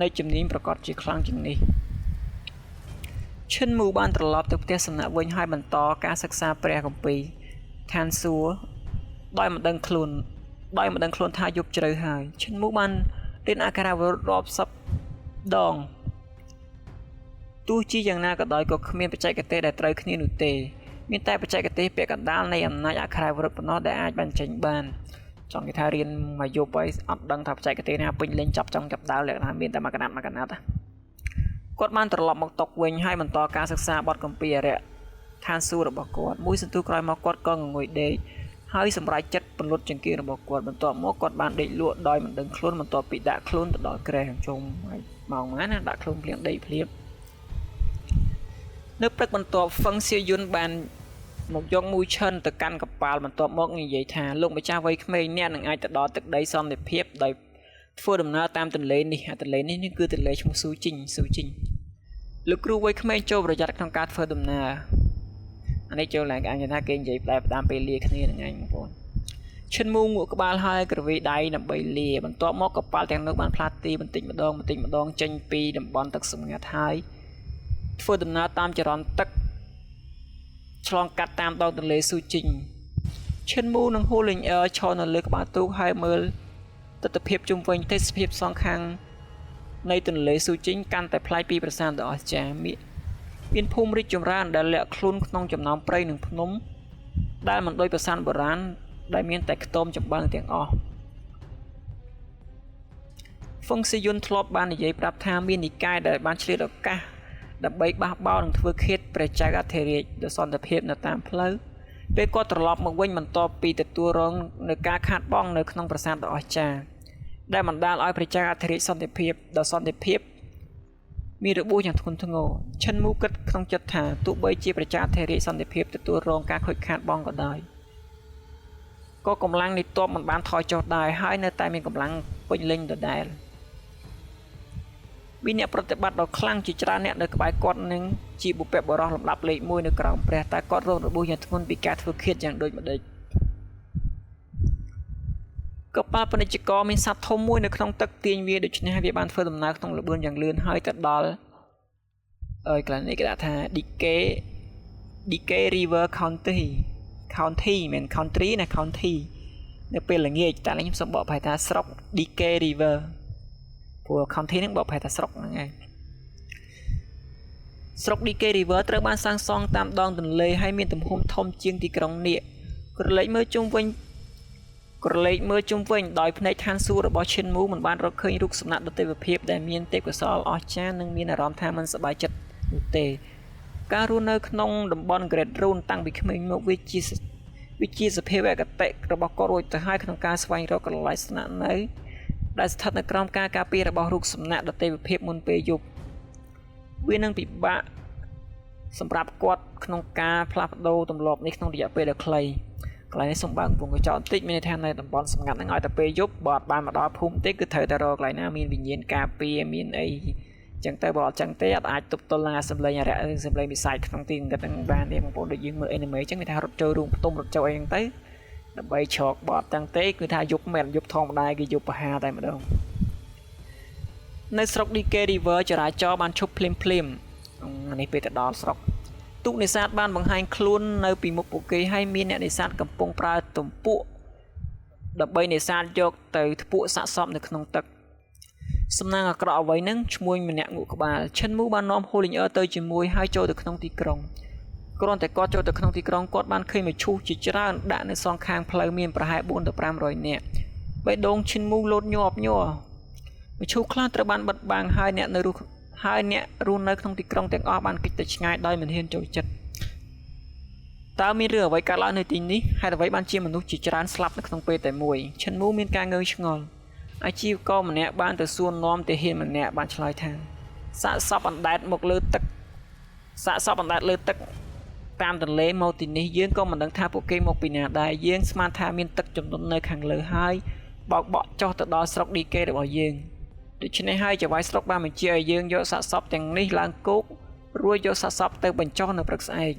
នៃជំនាញប្រកបជាខ្លាំងជាងនេះឈិនមូបានត្រឡប់ទៅផ្ទះសំណាក់វិញហើយបន្តការសិក្សាព្រះគម្ពីរឋានសួគ៌ដោយមិនដឹងខ្លួនថាយប់ជ្រៅហើយឈិនមូបានរៀនអក្ខរាវរុទ្ធរាប់សិបដងទោះជាយ៉ាងណាក៏ដោយក៏គ្មានបច្ចេកទេសដែលត្រូវគ្នានោះទេមានតែបច្ចេកទេសពាក់កណ្ដាលនៃអំណាចអក្ខរាវរុទ្ធប៉ុណ្ណោះដែលអាចបញ្ចេញបានចង់និយាយថារៀនមួយយប់ហើយអត់ដឹងថាបច្ចេកទេសណាពេញលេញចាប់ដើមលក្ខណៈមានតែមួយកណាត់គាត់បានត្រឡប់មកតុវិញហើយបន្តការសិក្សាបទគម្ពីរអរិយឋានសួគ៌របស់គាត់មួយសន្ទុះក្រោយមកគាត់ក៏ងងុយដេកហើយសម្រេចចិត្តពន្លត់ចង្កៀងរបស់គាត់បន្ទាប់មកគាត់បានដេកលក់ដោយមិនដឹងខ្លួនបន្ទាប់ពីដាក់ខ្លួនទៅដល់គ្រែជុំហើយម៉ោងណាដាក់ខ្លួនភ្លៀងដេកភ្លាមនៅព្រឹកបន្ទាប់ហ្វឹងសៀយុនបានមកយកមួយឈិនទៅកាន់កប៉ាល់បន្ទាប់មកនិយាយថាលោកម្ចាស់វ័យក្មេងអ្នកនឹងអាចទៅដល់ទឹកដីសន្តិភាពដោយធ្វើដំណើរតាមទន្លេនេះទន្លេនេះគឺទន្លេឈ្មោះស៊ូជីងលោកគ្រូវ័យក្មេងចូលប្រយ័ត្នក្នុងការធ្វើដំណើរអានេះចូលឡើងអញ្ចឹងថាគេនិយាយផ្ដាំពេលលាគ្នានឹងឯងបងប្អូនឈិនមូងក់ក្បាលហើយក្រវីដៃដើម្បីលាបន្ទាប់មកកប៉ាល់ទាំងនោះបានផ្លាស់ទីបន្តិចម្ដងចេញពីតំបន់ទឹកសម្ងាត់ហើយធ្វើដំណើរតាមចរន្តទឹកឆ្លងកាត់តាមដងទន្លេស៊ូជីងឈិនមូនិងហូលីងអឺឈរនៅលើក្បាលទូកហើយមើលទស្សនភាពជុំវិញទេសភាពសងខាងនៃទន្លេស៊ូជីងកាន់តែប្លែកពីប្រាសាទដ៏អស្ចារ្យមានភូមិរីកចម្រើនដែលលាក់ខ្លួនក្នុងចំណោមព្រៃនិងភ្នំដែលមិនដូចប្រាសាទបុរាណដែលមានតែខ្ទមចម្បាំងទាំងអស់ហ្វឹងសៀយុនធ្លាប់បាននិយាយប្រាប់ថាមាននិកាយដែលបានឆ្លៀតឱកាសដើម្បីបះបោរនិងធ្វើឃាតព្រះចៅអធិរាជដោយសន្តិភាពនៅតាមផ្លូវពេលគាត់ត្រឡប់មកវិញបន្ទាប់ពីទទួលរងនឹងការខាតបង់នៅក្នុងប្រាសាទដ៏អស្ចារ្យដែលបណ្ដាលឲ្យព្រះចៅអធិរាជសន្តិភាពមានរបួសយ៉ាងធ្ងន់ធ្ងរឈិនមូគិតក្នុងចិត្តថាទោះបីជាព្រះចៅអធិរាជសន្តិភាពទទួលរងការខូចខាតបង់ក៏ដោយក៏កម្លាំងនៃទ័ពមិនបានថយចុះដែរហើយនៅតែមានកម្លាំងពេញលេញដដែលមានអ្នកប្រតិបត្តិដ៏ខ្លាំងជាច្រើនអ្នកនៅក្បែរគាត់នឹងជាបុព្វបុរសលំដាប់លេខ1នៅក្រោមព្រះតែគាត់រងរបួសយ៉ាងធ្ងន់ពីការធ្វើឃាតយ៉ាងដូចម្ដេចកប៉ាល់ពាណិជ្ជករមានសត្វធំមួយនៅក្នុងទឹកទាញវាដូច្នេះវាបានធ្វើដំណើរក្នុងល្បឿនយ៉ាងលឿនហើយទៅដល់កន្លែងនេះគេដាក់ថា Decay River County មិន country ណា county នៅពេលល្ងាចតែខ្ញុំសូមបកប្រែថាស្រុក Decay River ព្រោះ county ហ្នឹងបកប្រែថាស្រុកហ្នឹងឯងស្រុក Decay River ត្រូវបានសាងសង់តាមដងទន្លេហើយមានទំហំធំជាងទីក្រុងនាគក្រឡេកមើលជុំវិញ ក្រឡេកមើលជុំវិញដោយភ្នែកឋានសួគ៌របស់ឈិនមូមិនបានរកឃើញរូបសំណាកដុតទេវភាពដែលមានទេពកោសល្យអស្ចារ្យនិងមានអារម្មណ៍ថាមិនសប្បាយចិត្តនោះទេការរស់នៅក្នុងតំបន់ Great Rune តាំងពីក្មេងមកវាជាសភាវគតិរបស់គាត់រួចទៅហើយក្នុងការស្វែងរកកន្លែងស្នាក់នៅដែលស្ថិតនៅក្រោមការការពាររបស់រូបសំណាកដុតទេវភាពមុនពេលយប់វានឹងពិបាកសម្រាប់គាត់ក្នុងការផ្លាស់ប្ដូរទម្លាប់នេះក្នុងរយៈពេលដ៏ខ្លីកន្លែងនេះសូមបើកវងកញ្ចក់បន្តិចមានន័យថានៅតំបន់សម្ងាត់ហ្នឹងឲ្យតែពេលយប់បើអត់បានមកដល់ភូមិទេគឺត្រូវតែរកកន្លែងណាមានវិញ្ញាណការពារមានអីចឹងទៅបើអត់ចឹងទេអត់អាចទប់ទល់នឹងសម្លេងអរិយឬសម្លេងវិស័យក្នុងទីងឹតហ្នឹងបានទេបងប្អូនដូចយើងមើល anime ចឹងគេថារត់ចូលរូងផ្ទុំរត់ចូលអីហ្នឹងទៅដើម្បីឆោកបត់ចឹងទេគឺថាយប់មិនយប់ធម្មតាគេយប់បហាតែម្ដងនៅស្រុក DK River ចរាចរណ៍បានឈប់ភ្លាមអានេះពេលទៅដល់ស្រុកទូកនេសាទបានបង្ហាញខ្លួននៅពីមុខពួកគេហើយមានអ្នកនេសាទកំពុងប្រើទំពក់ដើម្បីនេសាទយកទៅធ្ពក់សាកសពនៅក្នុងទឹកសំណាងអាក្រក់អ្វីហ្នឹងឈ្មួញម្នាក់ងក់ក្បាលឈិនមូបាននាំហូលីងអឺទៅជាមួយហើយចូលទៅក្នុងទីក្រុងគ្រាន់តែគាត់ចូលទៅក្នុងទីក្រុងគាត់បានឃើញមឈូសជាច្រើនដាក់នៅសងខាងផ្លូវមានប្រហែល4ទៅ500នាក់បេះដូងឈិនមូលោតញាប់ញ័រមឈូសខ្លះត្រូវបានបិទបាំងហើយអ្នករស់នៅក្នុងទីក្រុងទាំងអស់បានគេចទៅឆ្ងាយដោយមិនហ៊ានចូលចិត្តតើមានរឿងអ្វីកើតឡើងនៅទីនេះហេតុអ្វីបានជាមនុស្សជាច្រើនស្លាប់នៅក្នុងពេលតែមួយឈិនមូមានការងើយឆ្ងល់អាជីវករម្នាក់បានទៅសួរនាំទាហានម្នាក់បានឆ្លើយថាសាកសពអណ្ដែតមកលើទឹកតាមទន្លេមកទីនេះយើងក៏មិនដឹងថាពួកគេមកពីណាដែរយើងស្មានថាមានទឹកចំនួននៅខាងលើហើយបោកបក់ចុះទៅដល់ស្រុក DK របស់យើងដូច្នេះហើយចៅហ្វាយស្រុកបានបញ្ជាឲ្យយើងយកសាកសពទាំងនេះឡើងគោករួចយកសាកសពទៅបញ្ចុះនៅព្រឹកស្អែក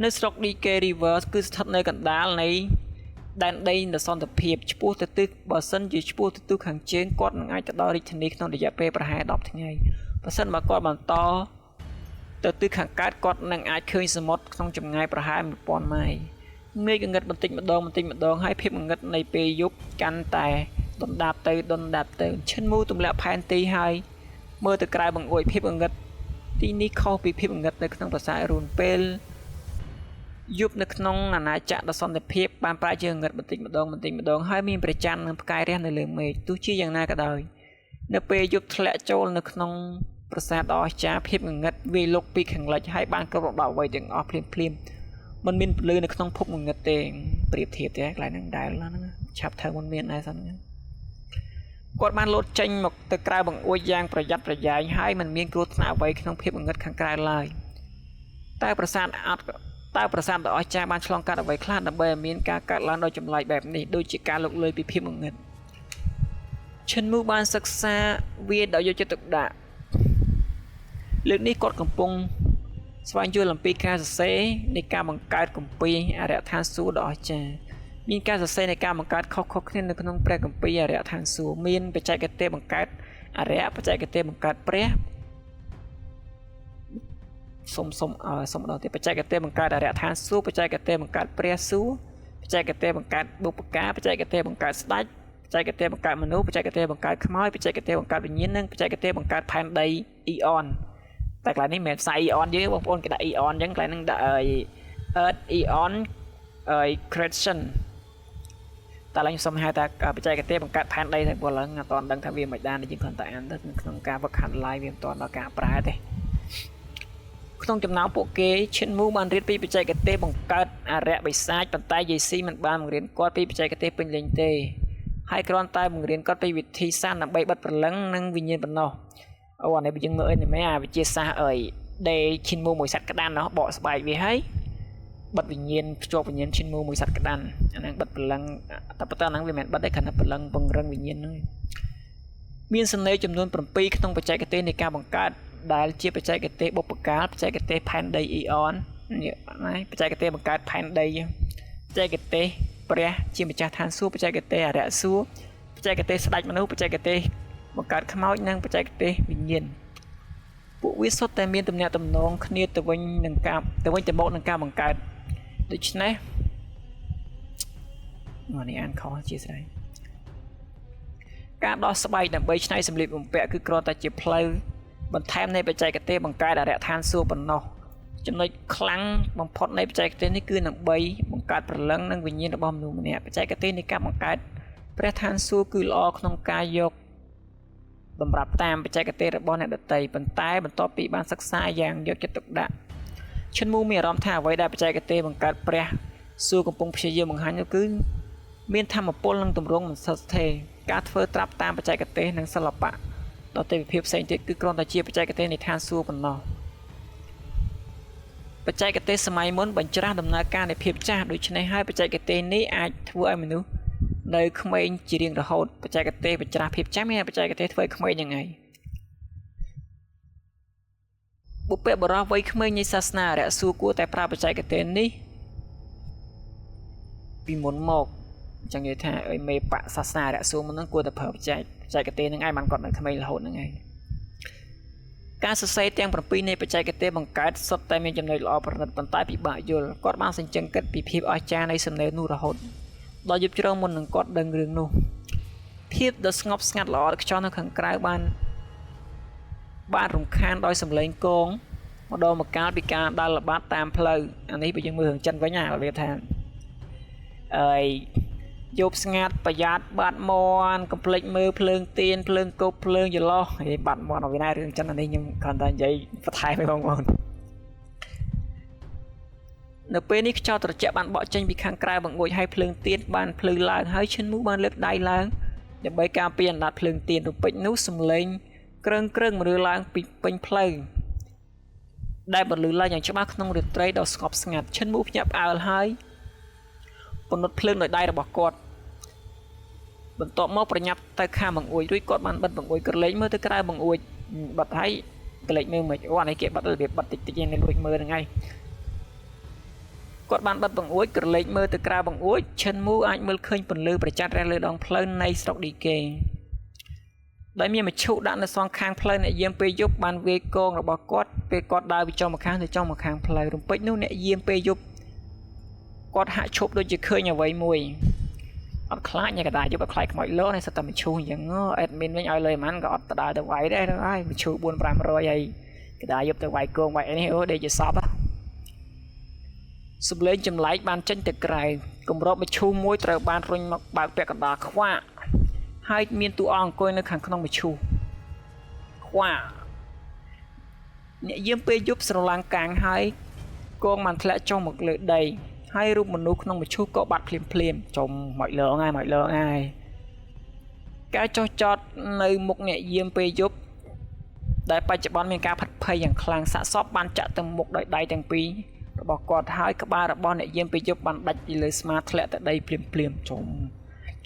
នៅស្រុក DK River គឺស្ថិតនៅកណ្ដាលនៃដែនដីនៃសន្តិភាពឆ្ពោះទៅទិសបើសិនជាឆ្ពោះទៅទិសខាងជើងគាត់នឹងអាចទៅដល់រាជធានីក្នុងរយៈពេលប្រហែល10ថ្ងៃបើសិនបើគាត់បន្តទៅទិសខាងកើតគាត់នឹងអាចឃើញសមុទ្រក្នុងចម្ងាយប្រហែល 1000 ម៉ាយមេឃងឹតបន្តិចម្ដងហើយភាពងឹតនៃពេលយប់កាន់តែដុនដាបទៅឈិនមូទម្លាក់ផែនទីហើយមើលទៅក្រៅបង្អួចភាពងឹតទីនេះខុសពីភាពងឹតនៅក្នុងប្រាសាទរូនពេលយប់នៅក្នុងអាណាចក្រដ៏សន្តិភាពបានប្រែជាងឹតបន្តិចម្ដងហើយមានព្រះច័ន្ទនិងផ្កាយរះនៅលើមេឃទោះជាយ៉ាងណាក៏ដោយនៅពេលយប់ធ្លាក់ចូលនៅក្នុងប្រាសាទដ៏អស្ចារ្យភាពងឹតវាយលុកពីខាងលិចហើយបានគ្រប់រំដោះអ្វីទាំងអស់ភ្លាមមិនមានពលឺនៅក្នុងភពងឹតទេប្រៀបធៀបទេកន្លែងហ្នឹងដែលហ្នឹងឆាប់ធ្វើមុនមានដែរសិនគាត់បានលោតចេញមកទៅក្រៅបង្អួចយ៉ាងប្រយ័ត្នប្រយែងហើយមិនមានគ្រោះថ្នាក់អ្វីក្នុងភាពងឹតខាងក្រៅឡើយតែប្រាសាទដ៏អស្ចារ្យបានឆ្លងកាត់អ្វីខ្លះដើម្បីឲ្យមានការកើតឡើងដោយចម្លែកបែបនេះដូចជាការលុកលុយពីភាពងឹតឈិនមូបានសិក្សាវាដោយយកចិត្តទុកដាក់លើកនេះគាត់កំពុងស្វែងយល់អំពីការសរសេរនៃការបង្កើតគម្ពីរអរិយដ្ឋានសួគ៌ដ៏អស្ចារ្យមានការសរសេរនៃការបង្កើតខុសៗគ្នានៅក្នុងព្រះគម្ពីរអរិយដ្ឋានសួគ៌មានបច្ចេកទេសបង្កើតអរិយបច្ចេកទេសបង្កើតព្រះសុំដល់ទីបច្ចេកទេសបង្កើតអរិយដ្ឋានសួគ៌បច្ចេកទេសបង្កើតព្រះសួគ៌បច្ចេកទេសបង្កើតបុព្វកាបច្ចេកទេសបង្កើតស្ដេចបច្ចេកទេសបង្កើតមនុស្សបច្ចេកទេសបង្កើតខ្មោចបច្ចេកទេសបង្កើតវិញ្ញាណនិងបច្ចេកទេសបង្កើតផែនដីអ៊ីអនតែកន្លែងនេះមិនមែនផ្សាយអ៊ីអនយើងបងប្អូនគេដាក់អ៊ីអនអញ្ចឹងកន្លែងហ្នឹងដាក់Earth Eon Creation តែឡើងខ្ញុំសុំហៅថាបច្ចេកទេសបង្កើតផែនដីតែពលហ្នឹងអត់ដឹងថាវាមិនដែរយើងគ្រាន់តែអានទៅក្នុងការវឹកហាត់ live វាមិនទាន់ដល់ការប្រើទេក្នុងចំណោមពួកគេឈិនមូបានរៀនពីបច្ចេកទេសបង្កើតអរិយបិសាចប៉ុន្តែយេស៊ីមិនបានបង្រៀនគាត់ពីបច្ចេកទេសពេញលេញទេហើយគ្រាន់តែបង្រៀនគាត់ពីវិធីសាស្ត្រដើម្បីបិទព្រលឹងនិងវិញ្ញាណប៉ុណ្ណោះអូអានេះយើងមើលអីមែនអាវិជាសាស្ត្រដេឈិនមូមួយសត្វក្តាន់ណោះបកស្បែកវាហើយបិទវិញ្ញាណភ្ជាប់វិញ្ញាណឈិនមូមួយសត្វក្តាន់អាហ្នឹងបិទព្រលឹងតែប៉ុន្តែហ្នឹងវាមិនមែនបិទទេគ្រាន់តែព្រលឹងពង្រឹងវិញ្ញាណហ្នឹងមានសំណេរចំនួន7ក្នុងបច្ចេកទេសនៃការបង្កើតដែលជាបច្ចេកទេសបុព្វកាលបច្ចេកទេសផែនដីអ៊ីអននេះណាបច្ចេកទេសបង្កើតផែនដីបច្ចេកទេសព្រះជាម្ចាស់ឋានសួគ៌បច្ចេកទេសអរិយសួគ៌បច្ចេកទេសស្ដេចមនុស្សបច្ចេកទេសបង្កើតខ្មោចនិងបច្ចេកទេសវិញ្ញាណពួកវាសុទ្ធតែមានទំនាក់ទំនងគ្នាទៅវិញទៅមកនឹងការបង្កើតដូច្នេះនេះអានខុសអធិស្ឋានការដោះស្បែកដើម្បីច្នៃសម្លៀកបំពាក់គឺគ្រាន់តែជាផ្លូវបន្ថែមនៃបច្ចេកទេសបង្កើតអរិយដ្ឋានសួគ៌ប៉ុណ្ណោះចំណុចខ្លាំងបំផុតនៃបច្ចេកទេសនេះគឺដើម្បីបង្ កើតប្រលឹងនិងវិញ្ញាណរបស់មនុស្សម្នាក់បច្ចេកទេសនៃការបង្កើតព្រះឋានសួគ៌គឺល្អក្នុងការយកតម្រាប់តាមបច្ចេកទេសរបស់អ្នកដទៃប៉ុន្តែបន្ទាប់ពីបានសិក្សាយ៉ាងយកចិត្តទុកដាក់ឈិនមូមានអារម្មណ៍ថាអ្វីដែលបច្ចេកទេសបង្កើតព្រះសួគ៌កំពុងព្យាយាមបង្ហាញនោះគឺមានធម៌ពលនិងទម្រង់មិនស្ថិតស្ថេរការធ្វើត្រាប់តាមបច្ចេកទេសនិងសិល្បៈដទៃវិភាពផ្សេងទៀតគឺគ្រាន់តែជាបច្ចេកទេសនៃឋានសួគ៌ប៉ុណ្ណោះបច្ចេកទេសសម័យមុនបញ្ច្រាស់ដំណើរការនៃភាពចាស់ដូច្នេះហើយបច្ចេកទេសនេះអាចធ្វើឲ្យមនុស្សនៅក្មេងជារៀងរហូតបច្ចេកទេសបញ្ច្រាស់ភាពចាស់មានបច្ចេកទេសធ្វើឲ្យក្មេងយ៉ាងไงបុព្វបុរសវ័យក្មេងនៃសាសនារសួរគួរតែប្រើបច្ចេកទេសនេះពីមុនមកអញ្ចឹងនិយាយថាឲ្យមេបកសាសនារសួរមុនហ្នឹងគួរតែប្រើបច្ចេកទេសហ្នឹងឯងបានគាត់នៅក្មេងរហូតហ្នឹងឯងការសរសេរទាំង7នៃបច្ចេកទេសបង្កើតសុទ្ធតែមានចំណុចល្អប្រណិតប៉ុន្តែពិបាកយល់គាត់បានសញ្ជឹងគិតពីភាពអស្ចារ្យនៃសំណេរនោះរហូតដល់យប់ជ្រៅមុននឹងគាត់ដឹងរឿងនោះភាពដ៏ស្ងប់ស្ងាត់ល្អខ្យល់នៅខាងក្រៅបានរំខានដោយសំឡេងគងម្ដងម្កាលពីការដើរល្បាតតាមផ្លូវអានេះបើយើងមើលរឿងចិនវិញណាវាថាយប់ស្ងាត់ប្រយ័ត្នបាត់មន់កំភ្លេចមើលភ្លើងទៀនភ្លើងគប់ភ្លើងយឡោះបាត់មន់ឲ្យណារឿងចិនអានេះខ្ញុំគ្រាន់តែនិយាយបន្ថែមឲ្យបងប្អូននៅពេលនេះខ្យល់ត្រជាក់បានបក់ចេញពីខាងក្រៅបង្អួចឲ្យភ្លើងទៀនបានភ្លឺឡើងហើយឈិនមូបានលើកដៃឡើងដើម្បីការពារអណ្ដាតភ្លើងទៀនរំពេចនោះសំឡេងក្រឹងមនុស្សឡើងពីពេញផ្លូវដែលបន្លឺឡើងយ៉ាងច្បាស់ក្នុងរាត្រីដ៏ស្ងប់ស្ងាត់ឈិនមូភ្ញាក់ផ្អើលហើយពន្លត់ភ្លើងដោយដៃរបស់គាត់បន្ទាប់មកប្រញាប់ទៅខាងបង្អួចរួចគាត់បានបិទបង្អួចក្រឡេកមើលទៅក្រៅបង្អួចបិទហើយក្រឡេកមើលមិនអានេះគេបិទរបៀបបិទតិចៗនេះរួចមើលហ្នឹងហើយគាត់បានបិទបង្អួចក្រឡេកមើលទៅក្រៅបង្អួចឈិនមូអាចមើលឃើញពន្លឺប្រច័ណ្ឌរះលើដងផ្លូវនៃស្រុកឌីកេដែលមានមឈូសដាក់នៅសងខាងផ្លូវអ្នកយាមពេលយប់បានវាយកងរបស់គាត់ពេលគាត់ដើរពីចុងម្ខាងទៅចុងម្ខាងផ្លូវរំពេចនោះអ្នកយាមពេលយប់គាត់ហាក់ឈប់ដូចជាឃើញអ្វីមួយអត់ខ្លាចញ៉ាកដាយប់ឲ្យខ្លាចខ្មោចលោនេះសិតតែមឈូសអញ្ចឹងអេដមីនវិញឲ្យលុយប៉ុន្មានក៏អត់ទៅដើរទៅវាយដែរហើយមឈូស4-500ហើយកដាយប់ទៅវាយកងវាយអីនេះអូដេកជាសពសំឡេងចម្លែកបានចេញទៅក្រៅគម្របមឈូសមួយត្រូវបានរុញមកបើកពាក់កណ្ដាលខ្វាក់ហើយមានតួអង្គអង្គុយនៅខាងក្នុងមឈូសខ្វាក់អ្នកយាមពេលយប់ស្រឡាំងកាំងហើយកងបានធ្លាក់ចុះមកលើដីហើយរូបមនុស្សក្នុងមឈូសក៏បាត់ភ្លាមចុំមកលើហើយការចុះចតនៅមុខអ្នកយាមពេលយប់ដែលបច្ចុប្បន្នមានការផិតភ័យយ៉ាងខ្លាំងសាកសពបានចាក់ទៅមុខដោយដៃទាំងពីររបស់គាត់ហើយក្បាលរបស់អ្នកយាមពេលយប់បានដាច់ពីលើស្មាធ្លាក់ទៅដីភ្លាមចុំ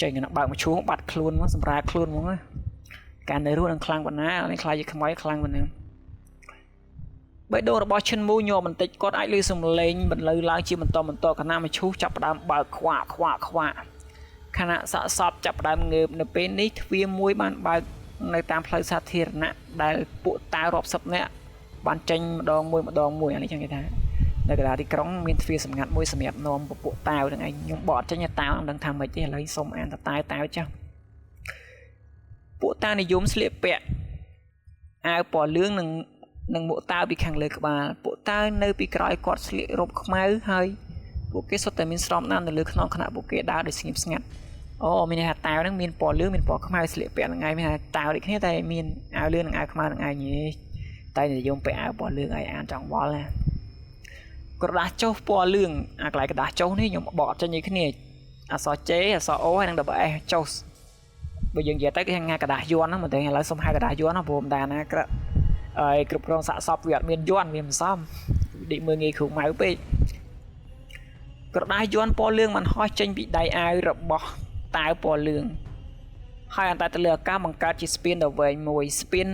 ចេញកណ្ដាបើកមឈូសបាត់ខ្លួនមកសម្រាលខ្លួនមកការនៅរស់នឹងខ្លាំងប៉ុណ្ណានេះខ្លាចជាខ្មោចខ្លាំងប៉ុណ្ណាបេះដូងរបស់ឈិនមូញ័របន្តិចគាត់អាចឮសំឡេងបន្លឺឡើងជាបន្តខណៈមឈូសចាប់ផ្ដើមបើកខ្វាក់ខណៈសាកសពចាប់ផ្ដើមងើបនៅពេលនេះទ្វារមួយបានបើកនៅតាមផ្លូវសាធារណៈដែលពួកតារាប់សិបនាក់បានចេញម្ដងមួយអានេះចឹងគេថានៅកណ្ដាលទីក្រុងមានទ្វារសម្ងាត់មួយសម្រាប់នាំពួកតាវហ្នឹងឯងខ្ញុំបកចេញតាវនឹងថាម៉េចទេឥឡូវសុំអានតាវចាស់ពួកតានិយមស្លៀកពាក់អាវពណ៌លឿងនិងមួកតាវពីខាងលើក្បាលពួកតាវនៅពីក្រោយគាត់ស្លៀករ៉ូបខ្មៅហើយពួកគេសុទ្ធតែមានស្រោមណាំនៅលើខ្នងខណៈពួកគេដើរដោយស្ងៀមស្ងាត់អូមានន័យថាតាវហ្នឹងមានពណ៌លឿងមានពណ៌ខ្មៅស្លៀកពាក់ហ្នឹងឯងមានថាតាវដូចគ្នាតែមានអាវលឿងនិងអាវខ្មៅហ្នឹងឯងតែនិយមពាក់អាវពណ៌លឿងឲ្យអានចង់វល់ណាក្រដាសចុះពណ៌លឿងអាកន្លែងក្រដាសចុះនេះខ្ញុំបកចេញឲ្យគ្នាអក្សរ J អក្សរ O ហើយនិង S ចុះបើយើងនិយាយទៅគឺថាក្រដាសយ័ន្តហ្នឹងមិនដឹងឥឡូវសុំហៅក្រដាសយ័ន្តណាព្រោះមិនដែរណាហើយគ្រប់គ្រងសាកសពវាអត់មានយ័ន្តវាមិនសមឌីមើលងាយគ្រូម៉ៅពេកក្រដាសយ័ន្តពណ៌លឿងបានហោះចេញពីដៃអាវរបស់តាវពណ៌លឿងហើយអន្តទៅលើអាកាសបង្កើតជាស្ពានដ៏វែងមួយស្ពាន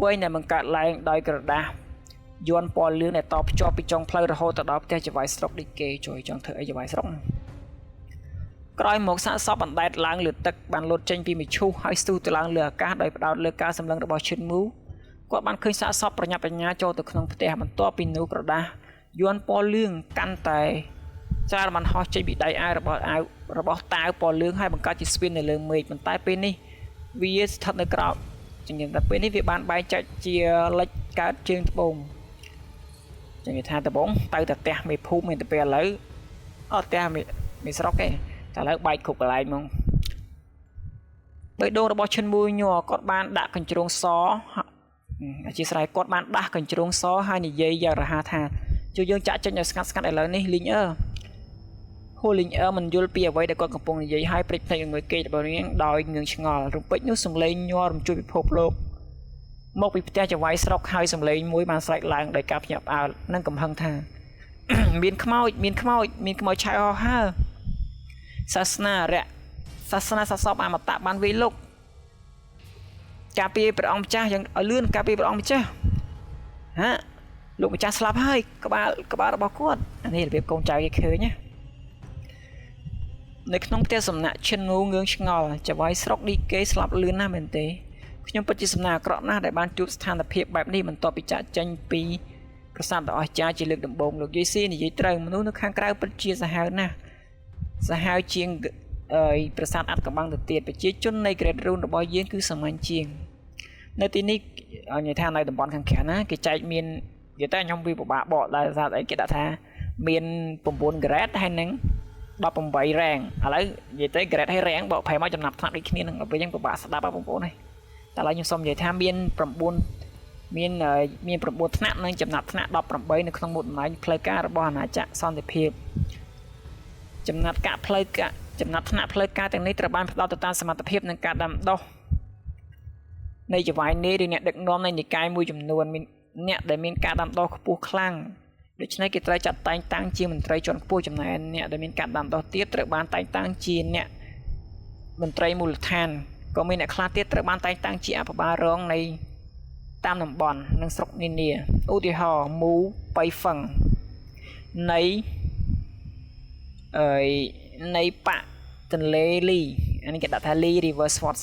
វែងដែលបង្កើតឡើងដោយក្រដាសយ័ន្តពណ៌លឿងដែលតភ្ជាប់ពីចុងផ្លូវរហូតទៅដល់ផ្ទះចវាយស្រុកឌីកេជួយចង់ធ្វើអីចវាយស្រុកក្រោយមកសាកសពបណ្ដែតឡើងលើទឹកបានលោតចេញពីមឈូសហើយស្ទុះទៅឡើងលើអាកាសដោយផ្ដោតលើការសម្លឹងរបស់ឈិនមូគាត់បានឃើញសាកសពប្រញាប់ប្រញាល់ចូលទៅក្នុងផ្ទះបន្ទាប់ពីនោះក្រដាសយ័ន្តពណ៌លឿងកាន់តែច្រើនបានហោះចេញពីដៃអាវរបស់តាវពណ៌លឿងហើយបង្កើតជាស្ពាននៅលើមេឃប៉ុន្តែពេលនេះវាស្ថិតនៅក្រោមចឹងតែពេលនេះវាបានបែកចែកជាលិចកើតជើងត្បូងចឹងគេថាត្បូងទៅតែផ្ទះមេភូមិមានតែពេលឥឡូវ អត់តែមានស្រុកទេតែឥឡូវបែកគ្រប់កន្លែងហ្មងបេះដូងរបស់ឈិនមូញ័រគាត់បានដាក់កញ្ជ្រោងសអធិស្ឋានគាត់បានដាស់កញ្ជ្រោងសហើយនិយាយយ៉ាងរហ័សថាជួយយើងចាក់ចេញឲ្យស្ងាត់ឥឡូវនេះលីងអឺហូលីងអឺមិនយល់ពីអ្វីដែលគាត់កំពុងនិយាយហើយព្រិចភ្នែកងើយគេរបស់នាងដោយងឿងឆ្ងល់រំពេចនោះសំឡេងញ័ររំជួយពិភពលោកមកពីផ្ទះចៅហ្វាយស្រុកហើយសំឡេងមួយបានស្រែកឡើងដោយការភ្ញាក់ផ្អើលនិងកំហឹងថាមានខ្មោចឆៅហោហើសាសនាសាសពអមតៈបានវាយលុកការពារព្រះអង្គម្ចាស់យ៉ាងឲ្យលឿនការពារព្រះអង្គម្ចាស់ហាលោកម្ចាស់ស្លាប់ហើយក្បាលរបស់គាត់អានេះរបៀបកូនចៅគេឃើញណានៅក្នុងផ្ទះសំណាក់ឈិនងងឿងឆ្ងល់ចៅហ្វាយស្រុកឌីគេស្លាប់លឿនណាស់មែនទេខ្ញុំពិតជាសំណាងអាក្រក់ណាស់ដែលបានជួបស្ថានភាពបែបនេះបន្ទាប់ពីចាក់ចេញពីប្រាសាទដ៏អស្ចារ្យជាលើកដំបូងលោកយាយស៊ីនិយាយត្រូវមនុស្សនៅខាងក្រៅពិតជាសាហាវណាស់សាហាវជាងប្រាសាទអាត់កំបាំងទៅទៀតប្រជាជននៃ Great Rune របស់យើងគឺសាមញ្ញជាងនៅទីនេះនិយាយថានៅតំបន់ខាងក្រៅណាគេចែកមាននិយាយតែខ្ញុំវាពិបាកបកដោយសារអីគេដាក់ថាមាន9 grade ហើយនឹង18 rank ឥឡូវនិយាយទៅ grade ហើយ rank បកប្រែមកចំណាប់ថ្នាក់ដូចគ្នានឹងពេលអញ្ចឹងពិបាកស្ដាប់បងប្អូនហើយតែឥឡូវខ្ញុំសូមនិយាយថាមាន9មាន9ថ្នាក់និងចំណាត់ថ្នាក់18នៅក្នុងមុខតំណែងផ្លូវការរបស់អាណាចក្រសន្តិភាពចំណាត់ថ្នាក់ផ្លូវការទាំងនេះត្រូវបានផ្ដោតទៅតាមសមត្ថភាពនិងការដាំដុះនៃចៅហ្វាយនេះឬអ្នកដឹកនាំនៃនិកាយមួយចំនួនមានអ្នកដែលមានការដាំដុះខ្ពស់ខ្លាំងដូច្នេះគេត្រូវចាត់តែងតាំងជាមន្ត្រីជាន់ខ្ពស់ចំណែកអ្នកដែលមានការដាំដុះទៀតត្រូវបានតែងតាំងជាអ្នកមន្ត្រីមូលដ្ឋានក៏មានអ្នកខ្លះទៀតត្រូវបានតែងតាំងជាអភិបាលរងនៃតាមតំបន់និងស្រុកនានាឧទាហរណ៍មូបៃហ្វឹងនៃប៉ទន្លេលីអានេះគេដាក់ថា Lee River Sword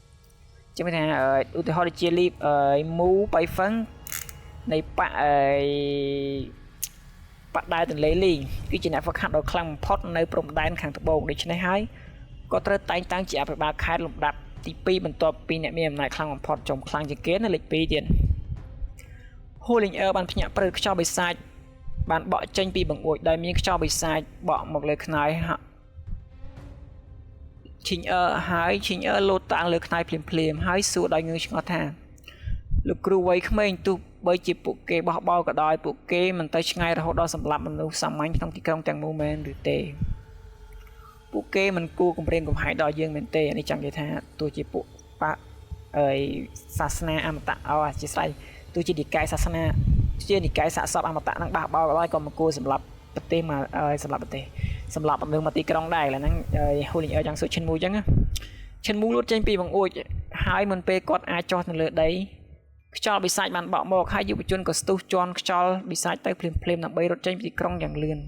6ចាំថាឧទាហរណ៍ដូចជាមូបៃហ្វឹងនៃប៉ដែនទន្លេលីគឺជាអ្នកហ្វឹកហាត់ដ៏ខ្លាំងបំផុតនៅព្រំដែនខាងត្បូងដូច្នេះហើយក៏ត្រូវតែងតាំងជាអភិបាលខេត្តលំដាប់ទី2បន្ទាប់ពីអ្នកមានអំណាចខ្លាំងបំផុតចំខ្លាំងជាងគេនៅលេខ2ទៀតហូលីងអឺបានភ្ញាក់ព្រឺខ្យល់បិសាចបានបក់ចេញពីបង្អួចដែលមានខ្យល់បិសាចបក់មកលើខ្នើយឈីងអឺលោតតាំងលើខ្នើយភ្លាមហើយសួរដោយងឿងឆ្ងល់ថាលោកគ្រូវ័យក្មេងទោះបីជាពួកគេបោះបោក៏ដោយពួកគេមិនទៅឆ្ងាយរហូតដល់សម្លាប់មនុស្សសាមញ្ញក្នុងទីក្រុងទាំងមូលមែនឬទេពួកគេមិនគួរគំរាមកំហែងដល់យើងមែនទេនេះចង់និយាយថាទោះជាពួកសាសនាអមតៈអធិស្ឋានទោះជានិកាយសាសនាជានិកាយសាកសពអមតៈនឹងបះបោក៏ដោយក៏មិនគួរសម្លាប់ប្រទេសមកសម្លាប់មនុស្សមកទីក្រុងដែរឥឡូវហ្នឹងហូលីងអឺយ៉ាងសួរឈិនមូអញ្ចឹងឈិនមូលួតចេញពីបង្អួចហើយមិនពេលគាត់អាចចុះទៅលើដីខ្យល់បិសាចបានបក់មកហើយយុវជនក៏ស្ទុះជន់ខ្យល់បិសាចទៅភ្លាមដើម្បីរត់ចេញពីទីក្រុងយ៉ាងលឿន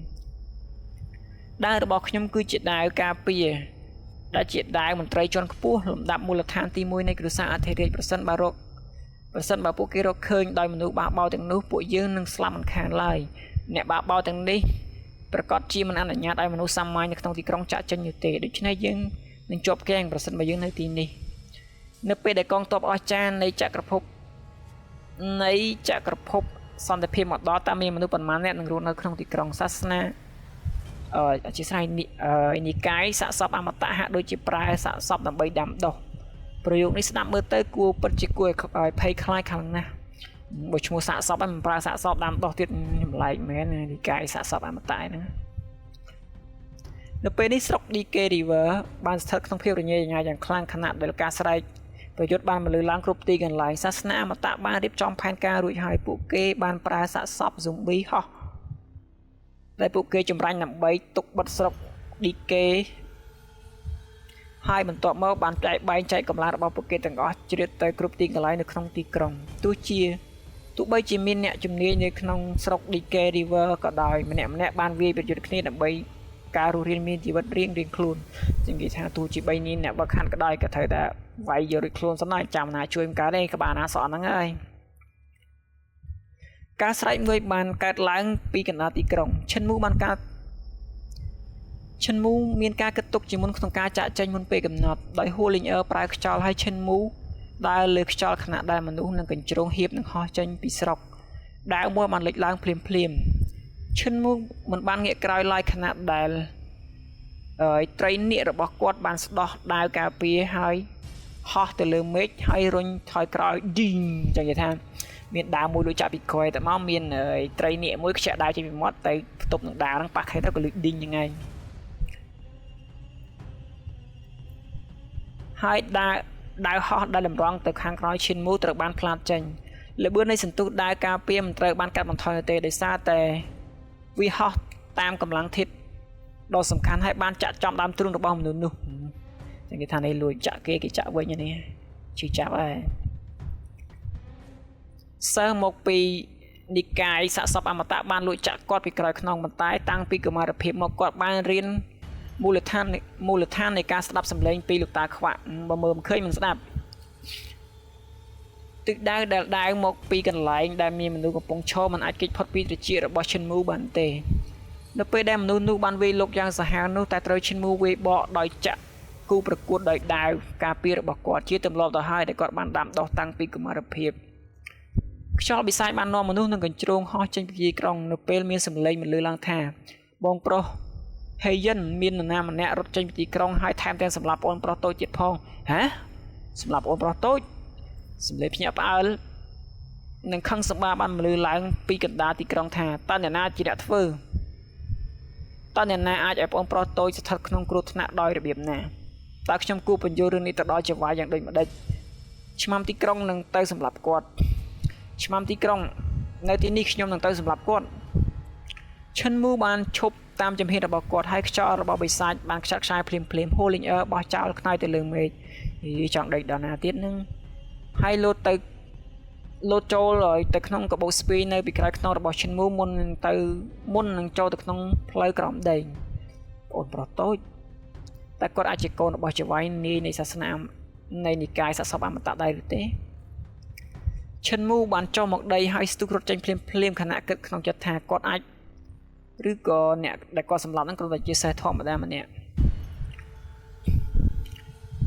ដាវរបស់ខ្ញុំគឺជាដាវការពារដែលជាដាវមន្ត្រីជាន់ខ្ពស់លំដាប់មូលដ្ឋានទី1នៃគ្រួសារអធិរាជប្រសិនបើពួកគេរកឃើញដោយមនុស្សបះបោទាំងនោះពួកយើងនឹងស្លាប់មិនខានឡើយអ្នកបះបោទាំងនេះប្រកាសជាមិនអនុញ្ញាតឲ្យមនុស្សសាមញ្ញនៅក្នុងទីក្រុងចាក់ចេញនោះទេដូច្នេះយើងនឹងជាប់គាំងប្រសិនបើយើងនៅទីនេះនៅពេលដែលកងទ័ពអស្ចារ្យនៃចក្រភពសន្តិភាពមកដល់តាមមានមនុស្សប៉ុន្មានអ្នកនឹងរស់នៅក្នុងទីក្រុងសាសនាអធិស្ឋាននិកាយសាកសពអមតៈហាក់ដូចជាប្រើសាកសពដើម្បីដាំដុះប្រយោគនេះស្ដាប់មើលទៅគួរពិតជាគួរឲ្យភ័យខ្លាចខ្លាំងណាស់បើឈ្មោះសាកសពហ្នឹងមិនប្រើសាកសពដាំដុះទៀតចម្លែកមែននិកាយសាកសពអមតៈហ្នឹងនៅពេលនេះស្រុក DK River បានស្ថិតក្នុងភាពរញ៉េរញ៉ៃយ៉ាងខ្លាំងខណៈដែលការស្រែកប្រយុទ្ធបានមកលើឡើងគ្រប់ទីកន្លែងសាសនាអមតៈបានរៀបចំផែនការរួចហើយពួកគេបានប្រើសាកសព zombie ហោះដែលពួកគេចម្រាញ់ដើម្បីទុកបិទស្រុក DK ហើយបន្ទាប់មកបានបែងចែកកម្លាំងរបស់ពួកគេទាំងអស់ជ្រៀតទៅគ្រប់ទីកន្លែងនៅក្នុងទីក្រុងទោះបីជាមានអ្នកជំនាញនៅក្នុងស្រុក DK River ក៏ដោយម្នាក់បានវាយប្រយុទ្ធគ្នាដើម្បីការរស់រានមានជីវិតរៀងខ្លួនជាងគេថាទោះជា3នេះអ្នកបើខាត់ក៏ដោយក៏ត្រូវតែវាយយករួចខ្លួនសិនហើយចាំណាជួយមិនកើតទេក្បាលណាសក់ហ្នឹងហើយការស្រែកមួយបានកើតឡើងពីកណ្ដាលទីក្រុងឈិនមូមានការគិតទុកជាមុនក្នុងការចាក់ចេញមុនពេលកំណត់ដោយហូលីងអឺប្រើខ្យល់ហើយឈិនមូដើរលើខ្យល់ខណៈដែលមនុស្សនឹងកញ្ជ្រោងហៀបនឹងហោះចេញពីស្រុកដាវមួយបានលេចឡើងភ្លាម ឈិនមូមិនបានងាកក្រោយឡើយខណៈដែលត្រីនាគរបស់គាត់បានស្ដោះដាវការពារហើយហោះទៅលើមេឃហើយរុញថយក្រោយឌីងចឹងនិយាយថាមានដាវមួយលួចចាប់ពីក្រោយតែមកមានត្រីនាគមួយខ្ជាក់ដាវចេញពីមាត់ទៅផ្ទប់នឹងដាវហ្នឹងប៉ះខេទៅក៏លួចឌីងយ៉ាងហ្នឹងហើយដាវហោះដែលតម្រង់ទៅខាងក្រោយឈិនមូត្រូវបានផ្លាតចេញល្បឿននៃសន្ទុះដាវការពារមិនត្រូវបានកាត់បន្ថយទេដោយសារតែវាហោះតាមកម្លាំងធាតុដ៏សំខាន់ហើយបានចាក់ចំដើមទ្រូងរបស់មនុស្សនោះចឹងគេថានេះលួចចាក់គេចាក់វិញនេះជឿចាប់ហើយសិស្សមកពីនិកាយសាកសពអមតៈបានលួចចាក់គាត់ពីក្រោយខ្នងប៉ុន្តែតាំងពីកុមារភាពមកគាត់បានរៀនមូលដ្ឋាននៃការស្ដាប់សំឡេងពីលោកតាខ្វាក់បើមើលមិនឃើញមិនស្ដាប់ទឹកដាវដែលដាវមកពីកន្លែងដែលមានមនុស្សកំពុងឈរមិនអាចគេចផុតពីត្រចៀករបស់ឈិនមូបានទេនៅពេលដែលមនុស្សនោះបានវាយលុកយ៉ាងសាហាវនោះតែត្រូវឈិនមូវាយបកដោយចាក់គូប្រកួតដោយដាវការពាររបស់គាត់ជាទម្លាប់ទៅហើយដែលគាត់បានដាំដុះតាំងពីកុមារភាពខ្យល់បិសាចបាននាំមនុស្សនឹងកញ្ជ្រោងហោះចេញពីទីក្រុងនៅពេលមានសម្លេងបន្លឺឡើងថាបងប្រុសហេយិនមាននរណាម្នាក់រត់ចេញពីទីក្រុងហើយថែមទាំងសម្លាប់អូនប្រុសតូចទៀតផងហ៎សម្លាប់អូនប្រុសតូចសម្លេងភ្ញាក់ផ្អើលនឹងខឹងសម្បាបានបន្លឺឡើងពីកណ្ដាលទីក្រុងថាតើអ្នកណាជាអ្នកធ្វើតើអ្នកណាអាចឲ្យបងប្រុសតូចស្ថិតក្នុងគ្រោះថ្នាក់ដោយរបៀបណាតើខ្ញុំគួរបញ្យល់រឿងនេះទៅដល់ចៅហ្វាយយ៉ាងដូចម្ដេចឆ្មាំទីក្រុងនឹងទៅសម្លាប់គាត់ឆ្មាំទីក្រុងនៅទីនេះខ្ញុំនឹងទៅសម្លាប់គាត់ឈិនមូបានឈប់តាមជំហានរបស់គាត់ហើយខ្យល់របស់បិសាចបានខ្ចាត់ខ្ចាយភ្លាមហូលីងអឺបោះចោលខ្នើយទៅលើមេឃចង់ដេកដល់ណាទៀតនឹងហើយលោតចូលទៅក្នុងកាបូបស្ពីនៅពីក្រោយខ្នងរបស់ឈិនមូមុននឹងចូលទៅក្នុងផ្លូវក្រោមដីបងប្រុសតូចតែគាត់អាចជាកូនរបស់ចៅហ្វាយនាយនៃសាសនានៃនិកាយសាសនាអមតៈដែរឬទេឈិនមូបានចុះមកដីហើយស្ទុះរត់ចេញភ្លាមខណៈគិតក្នុងចិត្តថាគាត់អាចឬក៏អ្នកដែលគាត់សម្លាប់ហ្នឹងគ្រាន់តែជាសេះធម្មតាម្នាក់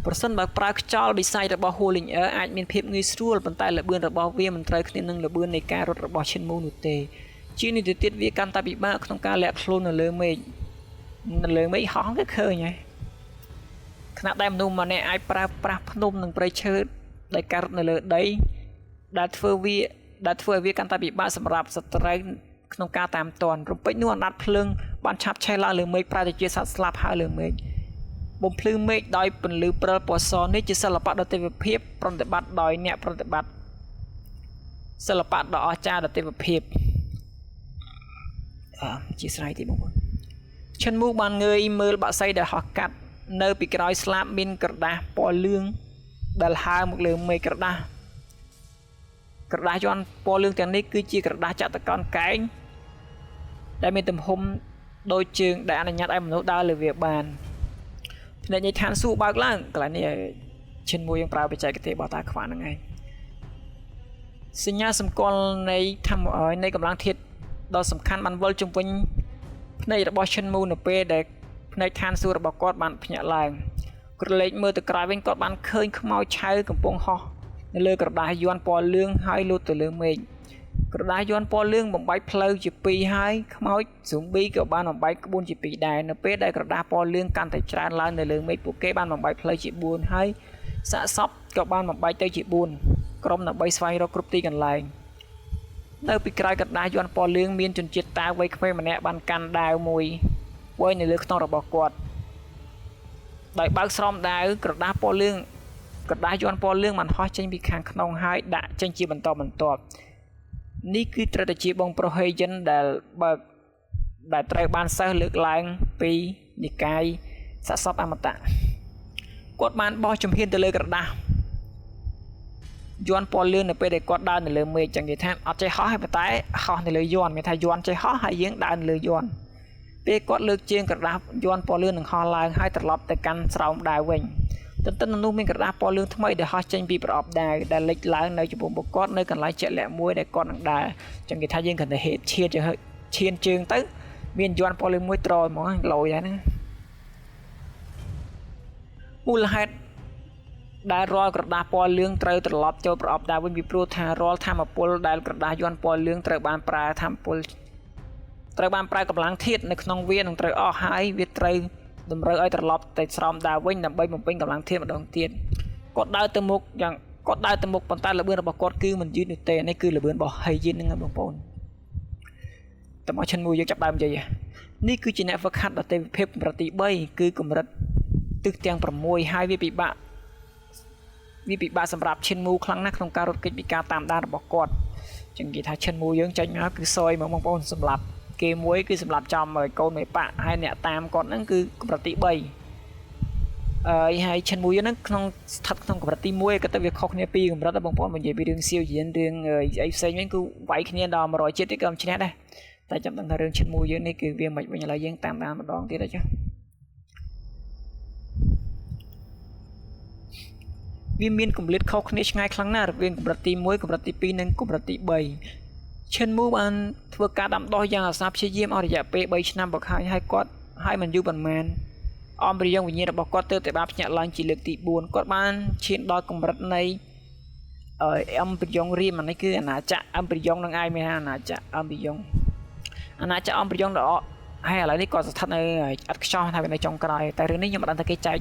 ប្រសិនបើប្រើខ្យល់បិសាចរបស់ Howling Air អាចមានភាពងាយស្រួលប៉ុន្តែល្បឿនរបស់វាមិនត្រូវគ្នានឹងល្បឿននៃការរត់របស់ឈិនមូនោះទេជានេះទៅទៀតវាកាន់តែពិបាកក្នុងការលាក់ខ្លួននៅលើមេឃហោះគេឃើញហើយខណៈដែលមនុស្សម្នាក់អាចប្រើប្រាស់ភ្នំនិងព្រៃឈើដែលការរត់នៅលើដីដែលធ្វើឲ្យវាកាន់តែពិបាកសម្រាប់សត្រូវក្នុងការតាមទាន់រំពេចនោះអណ្ដាតភ្លើងបានឆាប់ឆេះឡើងលើមេឃប្រែទៅជាសត្វស្លាប់ហើយលើមេឃបំភ្លឺមេឃដោយពន្លឺព្រិលពណ៌សនេះជាសិល្បៈដ៏ទេវភាពប្រតិបត្តិដោយអ្នកប្រតិបត្តិសិល្បៈដ៏អស្ចារ្យដ៏ទេវភាពជាស្រ័យទីបងប្អូនឈិនមូបានងើយមើលបក្សីដែលហោះកាត់នៅពីក្រោយស្លាបមានក្រដាសពណ៌លឿងដែលហើរមកលើមេឃក្រដាសយ័ន្តពណ៌លឿងទាំងនេះគឺជាក្រដាសចតុកោណកែងដែលមានទំហំដូចជើងដែលអនុញ្ញាតឲ្យមនុស្សដើរលើវាបានភ្នែកនៃឋានសួគ៌បើកឡើងកន្លែងនេះឈិនមូយើងប្រើបច្ចេកទេសរបស់តាខ្វាក់ហ្នឹងឯងសញ្ញាសម្គាល់នៃនៃកម្លាំងធាតុដ៏សំខាន់បានវិលជំវិញភ្នែករបស់ឈិនមូនៅពេលដែលភ្នែកឋានសួគ៌របស់គាត់បានភ្ញាក់ឡើងក្រឡេកមើលទៅក្រោយវិញគាត់បានឃើញខ្មោចឆៅកំពុងហោះនៅលើក្រដាសយ័ន្តពណ៌លឿងហើយលោតទៅលើមេឃក្រដាសយ័ន្តពណ៌លឿងបំបែកផ្លូវជាពីរហើយខ្មោចស៊ូំប៊ីក៏បានបំបែកក្បួនជាពីរដែរនៅពេលដែលក្រដាសពណ៌លឿងកាន់តែច្រើនឡើងនៅលើមេឃពួកគេបានបំបែកផ្លូវជា4ហើយសាកសពក៏បានបំបែកទៅជា4ក្រុមដើម្បីស្វែងរកគ្រប់ទីកន្លែងនៅពីក្រោយក្រដាសយ័ន្តពណ៌លឿងមានជនជាតិតាវ័យក្មេងម្នាក់បានកាន់ដាវមួយវែងនៅលើខ្នងរបស់គាត់ដោយបើកស្រោមដាវក្រដាសយ័ន្តពណ៌លឿងបានហោះចេញពីខាងក្នុងហើយដាក់ចេញជាបន្តបន្ទាប់នេះគឺត្រូវតែជាបងប្រុសហេយិនដែលត្រូវបានសិស្សលើកឡើងពីនិកាយសាសនាអមតៈគាត់បានបោះជំហានទៅលើក្រដាសយ័ន្តពណ៌លឿងនៅពេលដែលគាត់ដើរនៅលើមេឃចឹងនិយាយថាអត់ចេះហោះទេប៉ុន្តែហោះនៅលើយ័ន្តមានថាយ័ន្តចេះហោះហើយយើងដើរនៅលើយ័ន្តពេលគាត់លើកជើងក្រដាសយ័ន្តពណ៌លឿងនឹងហោះឡើងហើយត្រឡប់ទៅកាន់ស្រោមដាវវិញទន្ទឹមនឹងនោះមានក្រដាសពណ៌លឿងថ្មីដែលហោះចេញពីប្រអប់ដាវដែលលេចឡើងនៅចំពោះមុខគាត់នៅកន្លែងជាក់លាក់មួយដែលគាត់នឹងដើរចឹងគេថាយើងគិតថាហេតុឈានជើងទៅមានយ័ន្តពណ៌លឿងមួយត្រហ្មងលយហើយណាមូលហេតុដែលរាល់ក្រដាសពណ៌លឿងត្រូវត្រឡប់ចូលប្រអប់ដាវវិញពីព្រោះថារាល់ធម្មពលដែលក្រដាសយ័ន្តពណ៌លឿងត្រូវបានប្រើធម្មពល ត្រូវបានប្រើកម្លាំងធាតុនៅក្នុងវានឹងត្រូវអស់ហើយវាត្រូវតម្រូវឲ្យត្រឡប់ទៅស្រោមដាវវិញដើម្បីបំពេញកម្លាំងធាតុម្ដងទៀតគាត់ដើរទៅមុខយ៉ាងគាត់ដើរទៅមុខប៉ុន្តែល្បឿនរបស់គាត់គឺមិនយឺតនោះទេនេះគឺល្បឿនរបស់ Heijin ហ្នឹងបងប្អូនតើមកឈិនមួយយើងចាប់ដើមនិយាយនេះគឺជាអ្នកហ្វឹកហាត់ដ៏ទេវភាពកម្រិតទី3គឺកម្រិតទិសទាំង6ហើយវាពិបាកសម្រាប់ឈិនមូខ្លាំងណាស់ក្នុងការរត់គេចពីការតាមដានរបស់គាត់ចឹងនិយាយថាឈិនមូយើងចេញមកគឺសយមកបងប្អូនសម្រាប់គេមួយគឺសម្រាប់ចំកូនមេប៉ាហើយអ្នកតាមគាត់ហ្នឹងគឺកម្រិតទី3ហើយឈិនមូយើងហ្នឹងក្នុងស្ថិតក្នុងកម្រិតទី1ក៏ទៅវាខុសគ្នាពីកម្រិតបងប្អូននិយាយពីរឿងសៀវយានរឿងអីផ្សេងវិញគឺវាយគ្នាដល់100ជាតិទេក៏មិនឈ្នះដែរតែចាំដឹងថារឿងឈិនមូយើងនេះគឺវាមិនវិញឥឡូវយើងតាមដានម្ដងទៀតអញ្ចឹងវាមានកម្រិតខុសគ្នាឆ្ងាយខ្លាំងណាស់រវាងកម្រិតទី1កម្រិតទី2និងកម្រិតទី3ឈិនមូបានធ្វើការដាំដុះយ៉ាងអាសាព្យាយាមអស់រយៈពេល3ឆ្នាំមកហើយមិនយូរប៉ុន្មានអំបរិយងវិញ្ញាណរបស់គាត់ទើបតែបានភ្ញាក់ឡើងជាលើកទី4គាត់បានឈានដល់កម្រិតនៃអំបរិយងរៀមនេះគឺអាណាចក្រអំបរិយងនឹងឯងមានអាណាចក្រអំបរិយងអំបរិយងដ៏ហើយឥឡូវនេះគាត់ស្ថិតនៅឥតខ្ចោះថាវានៅចុងក្រោយតែរឿងនេះខ្ញុំមិនដឹងថាគេចែក